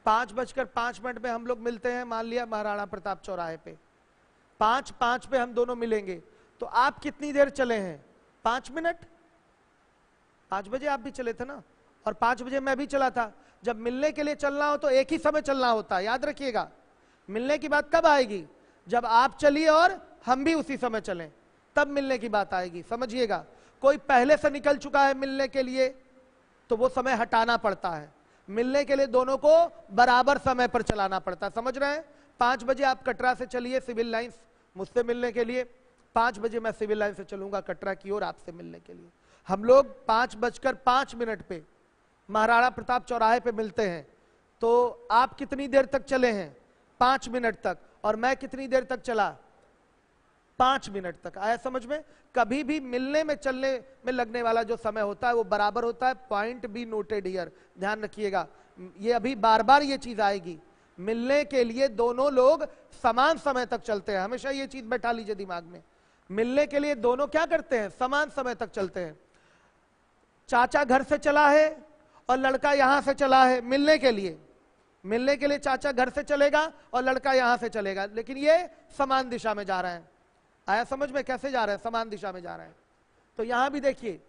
5:05 में हम लोग मिलते हैं, मान लिया महाराणा प्रताप चौराहे पे। 5:05 पे हम दोनों मिलेंगे, तो आप कितनी देर चले हैं? 5 मिनट। 5 बजे आप भी चले थे ना, और 5 बजे मैं भी चला था। जब मिलने के लिए चलना हो तो एक ही समय चलना होता है, याद रखिएगा। मिलने की बात कब आएगी? जब आप चलिए और हम भी उसी समय चलें, तब मिलने की बात आएगी, समझिएगा। कोई पहले से निकल चुका है मिलने के लिए तो वो समय हटाना पड़ता है। मिलने के लिए दोनों को बराबर समय पर चलाना पड़ता है, समझ रहे हैं। 5 बजे आप कटरा से चलिए सिविल लाइंस मुझसे मिलने के लिए, 5 बजे मैं सिविल लाइन से चलूंगा कटरा की ओर आपसे मिलने के लिए। हम लोग 5:05 पे महाराणा प्रताप चौराहे पे मिलते हैं, तो आप कितनी देर तक चले हैं? 5 मिनट तक। और मैं कितनी देर तक चला? 5 मिनट तक। आया समझ में? कभी भी मिलने में चलने में लगने वाला जो समय होता है वो बराबर होता है। पॉइंट बी नोटेड हियर, ध्यान रखिएगा। ये अभी बार बार ये चीज आएगी। मिलने के लिए दोनों लोग समान समय तक चलते हैं, हमेशा ये चीज बैठा लीजिए दिमाग में। मिलने के लिए दोनों क्या करते हैं? समान समय तक चलते हैं। चाचा घर से चला है और लड़का यहां से चला है मिलने के लिए। मिलने के लिए चाचा घर से चलेगा और लड़का यहां से चलेगा, लेकिन ये समान दिशा में जा रहे हैं। आया समझ में? कैसे जा रहे हैं? समान दिशा में जा रहे हैं। तो यहां भी देखिए,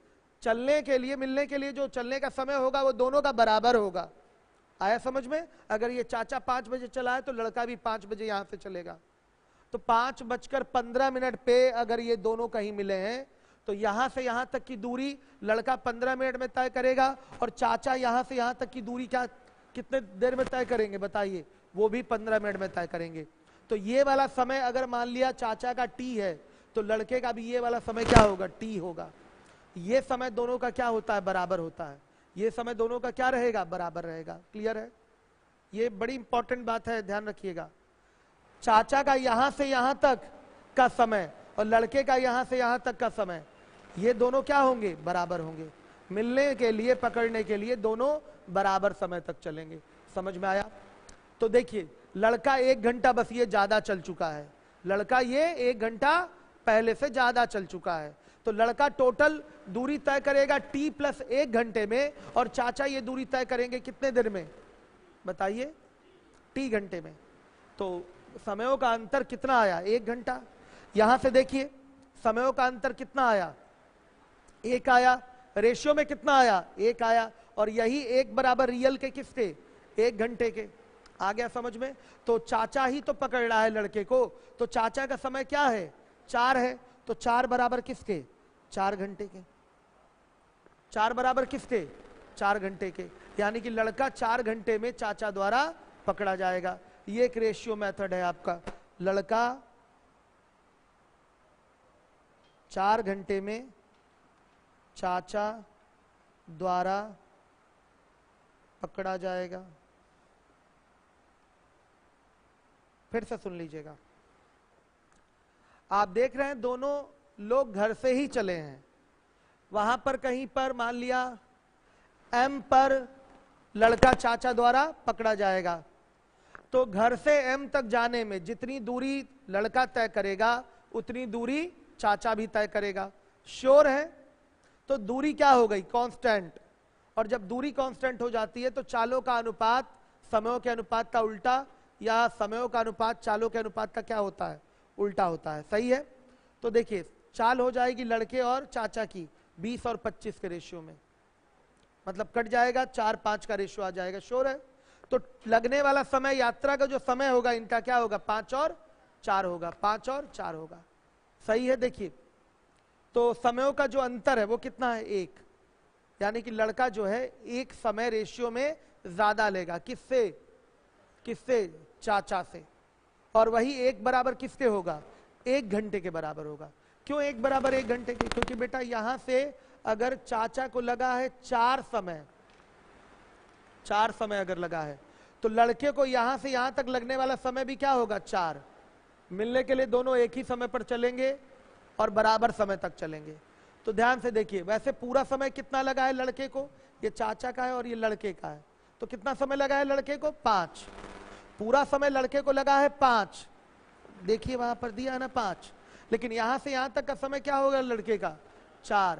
चलने के लिए, मिलने के लिए जो चलने का समय होगा वो दोनों का बराबर होगा। आया समझ में? अगर ये चाचा 5 बजे चला है तो लड़का भी 5 बजे यहां से चलेगा। तो 5:15 पे अगर ये दोनों कहीं मिले हैं तो यहां से यहां तक की दूरी लड़का 15 मिनट में तय करेगा और चाचा यहां से यहां तक की दूरी क्या कितने देर में तय करेंगे बताइए? वो भी 15 मिनट में तय करेंगे। तो ये वाला समय अगर मान लिया चाचा का टी है तो लड़के का भी ये वाला समय क्या होगा? टी होगा। ये समय दोनों का क्या होता है? बराबर होता है। ये समय दोनों का क्या रहेगा? बराबर रहेगा। क्लियर है? ये बड़ी इंपॉर्टेंट बात है, ध्यान रखिएगा। चाचा का यहां से यहां तक का समय और लड़के का यहां से यहां तक का समय, ये दोनों क्या होंगे? बराबर होंगे। मिलने के लिए, पकड़ने के लिए दोनों बराबर समय तक चलेंगे। समझ में आया? तो देखिए, लड़का 1 घंटा बस ये ज्यादा चल चुका है। लड़का ये 1 घंटा पहले से ज्यादा चल चुका है। तो लड़का टोटल दूरी तय करेगा t + 1 घंटे में और चाचा ये दूरी तय करेंगे कितने देर में बताइए? t घंटे में। तो समयों का अंतर कितना आया? 1 घंटा। यहां से देखिए समयों का अंतर कितना आया? 1 आया। रेशियो में कितना आया? 1 आया। और यही 1 बराबर रियल के किसके? 1 घंटे के। आ गया समझ में? तो चाचा ही तो पकड़ रहा है लड़के को, तो चाचा का समय क्या है? 4 है। तो 4 बराबर किसके? 4 घंटे के। 4 बराबर किसके? 4 घंटे के। यानी कि लड़का 4 घंटे में चाचा द्वारा पकड़ा जाएगा। ये एक रेशियो मेथड है आपका। लड़का 4 घंटे में चाचा द्वारा पकड़ा जाएगा। फिर से सुन लीजिएगा। आप देख रहे हैं दोनों लोग घर से ही चले हैं। वहां पर कहीं पर मान लिया M पर लड़का चाचा द्वारा पकड़ा जाएगा। तो घर से M तक जाने में जितनी दूरी लड़का तय करेगा उतनी दूरी चाचा भी तय करेगा। श्योर है? तो दूरी क्या हो गई? कांस्टेंट। और जब दूरी कांस्टेंट हो जाती है तो चालों का अनुपात समयों के अनुपात का उल्टा, या समयों का अनुपात चालों के अनुपात का क्या होता है? उल्टा होता है। सही है? तो देखिए चाल हो जाएगी लड़के और चाचा की 20 और 25 के रेशियो में, मतलब कट जाएगा, 4-5 का रेशियो आ जाएगा। श्योर है? तो लगने वाला समय, यात्रा का जो समय होगा इनका क्या होगा? 5 और 4 होगा। 5 और 4 होगा। सही है? देखिए तो समयों का जो अंतर है वो कितना है? 1। यानी कि लड़का जो है 1 समय रेशियो में ज्यादा लेगा। किससे? किससे? चाचा से। और वही 1 बराबर किसके होगा? 1 घंटे के बराबर होगा। क्यों 1 बराबर 1 घंटे के? क्योंकि बेटा यहां से अगर चाचा को लगा है 4 समय, 4 समय अगर लगा है तो लड़के को यहां से यहां तक लगने वाला समय भी क्या होगा? 4। मिलने के लिए दोनों एक ही समय पर चलेंगे और बराबर समय तक चलेंगे। तो ध्यान से देखिए, वैसे पूरा समय कितना लगा है लड़के को? ये चाचा का है और ये लड़के का है। तो कितना समय लगा है लड़के को? 5। पूरा समय लड़के को लगा है 5। देखिए वहां पर दिया है ना 5, लेकिन यहां से यहां तक का समय क्या होगा लड़के का? 4।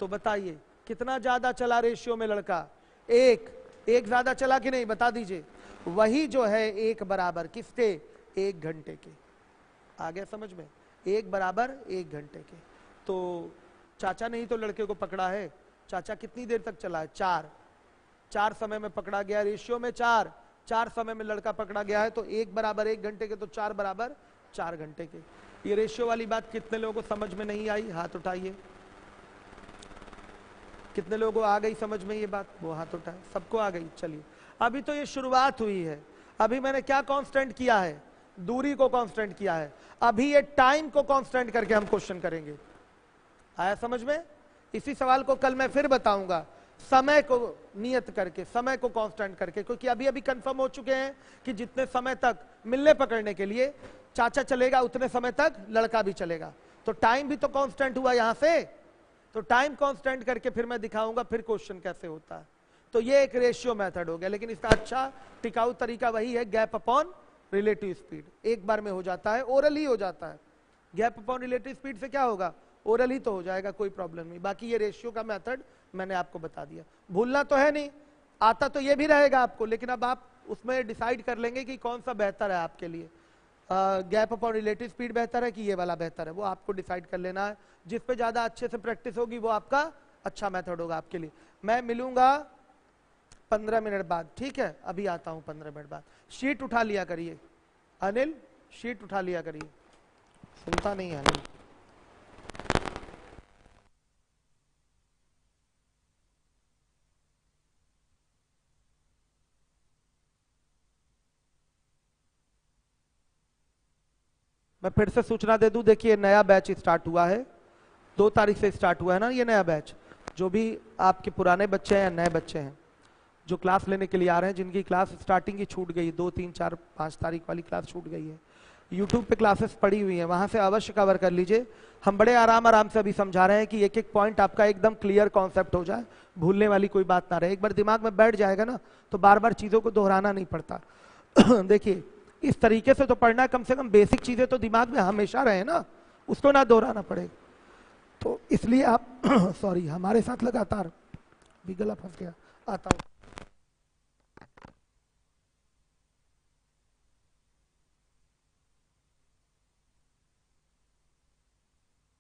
तो बताइए कितना ज्यादा चला रेशियो में लड़का? 1 ज्यादा चला कि नहीं? बता दीजिए। वही जो है 1 बराबर किसके? 1 घंटे के। आ गया समझ में? 1 बराबर 1 घंटे के। तो चाचा ने ही तो लड़के को पकड़ा है। चाचा कितनी देर तक चला है? 4। 4 समय में पकड़ा गया, रेशियो में 4 समय में लड़का पकड़ा गया है, तो 1 बराबर 1 घंटे के, तो 4 बराबर 4 घंटे के। ये रेशियो वाली बात कितने लोगों को समझ में नहीं आई? हाथ उठाइए। कितने लोगों को आ गई समझ में ये बात? वो हाथ उठाए। सबको आ गई। चलिए, अभी तो ये शुरुआत हुई है। अभी मैंने क्या कांस्टेंट किया है? दूरी को कांस्टेंट किया है। अभी ये टाइम को कांस्टेंट करके हम क्वेश्चन करेंगे। आया समझ में? इसी सवाल को कल मैं फिर बताऊंगा, समय को नियत करके, समय को कांस्टेंट करके, क्योंकि अभी अभी कंफर्म हो चुके हैं कि जितने समय तक मिलने पकड़ने के लिए चाचा चलेगा उतने समय तक लड़का भी चलेगा। तो टाइम भी तो कांस्टेंट हुआ यहां से, तो टाइम कांस्टेंट करके फिर मैं दिखाऊंगा फिर क्वेश्चन कैसे होता है। तो ये एक रेशियो मेथड हो गया, लेकिन इसका अच्छा टिकाऊ तरीका वही है, गैप अपॉन रिलेटिव स्पीड। एक बार में हो जाता है, ओरल ही हो जाता है। गैप अपॉन रिलेटिव स्पीड से क्या होगा? ओरल ही तो हो जाएगा, कोई प्रॉब्लम नहीं। बाकी ये रेशियो का मेथड मैंने आपको बता दिया, भूलना तो है नहीं। आता तो ये भी रहेगा आपको, लेकिन अब आप उसमें डिसाइड कर लेंगे कि कौन सा बेहतर है आपके लिए, गैप अपॉन रिलेटिव स्पीड बेहतर है कि ये वाला बेहतर है, वो आपको डिसाइड कर लेना है। जिस पे ज्यादा अच्छे से प्रैक्टिस होगी वो आपका अच्छा मेथड होगा आपके लिए। मैं मिलूंगा 15 मिनट बाद, ठीक है? अभी आता हूं 15 मिनट बाद। शीट उठा लिया करिए अनिल, शीट उठा लिया करिए। सुनता नहीं है अनिल। मैं फिर से सूचना दे दूं, देखिए नया बैच स्टार्ट हुआ है, 2 तारीख से स्टार्ट हुआ है ना ये नया बैच। जो भी आपके पुराने बच्चे हैं या नए बच्चे हैं जो क्लास लेने के लिए आ रहे हैं, जिनकी क्लास स्टार्टिंग ही छूट गई, 2, 3, 4, 5 तारीख वाली क्लास छूट गई है, यूट्यूब पे क्लासेस पड़ी हुई हैं, वहां से अवश्य कवर कर लीजिए। हम बड़े आराम से अभी समझा रहे हैं कि एक एक पॉइंट आपका एकदम क्लियर कॉन्सेप्ट हो जाए, भूलने वाली कोई बात ना रहे। एक बार दिमाग में बैठ जाएगा ना तो बार बार चीजों को दोहराना नहीं पड़ता। देखिए इस तरीके से तो पढ़ना, कम से कम बेसिक चीजें तो दिमाग में हमेशा रहे ना, उसको ना दोहराना पड़े। तो इसलिए आप सॉरी हमारे साथ लगातार भी गला फंस गया, आता हूँ।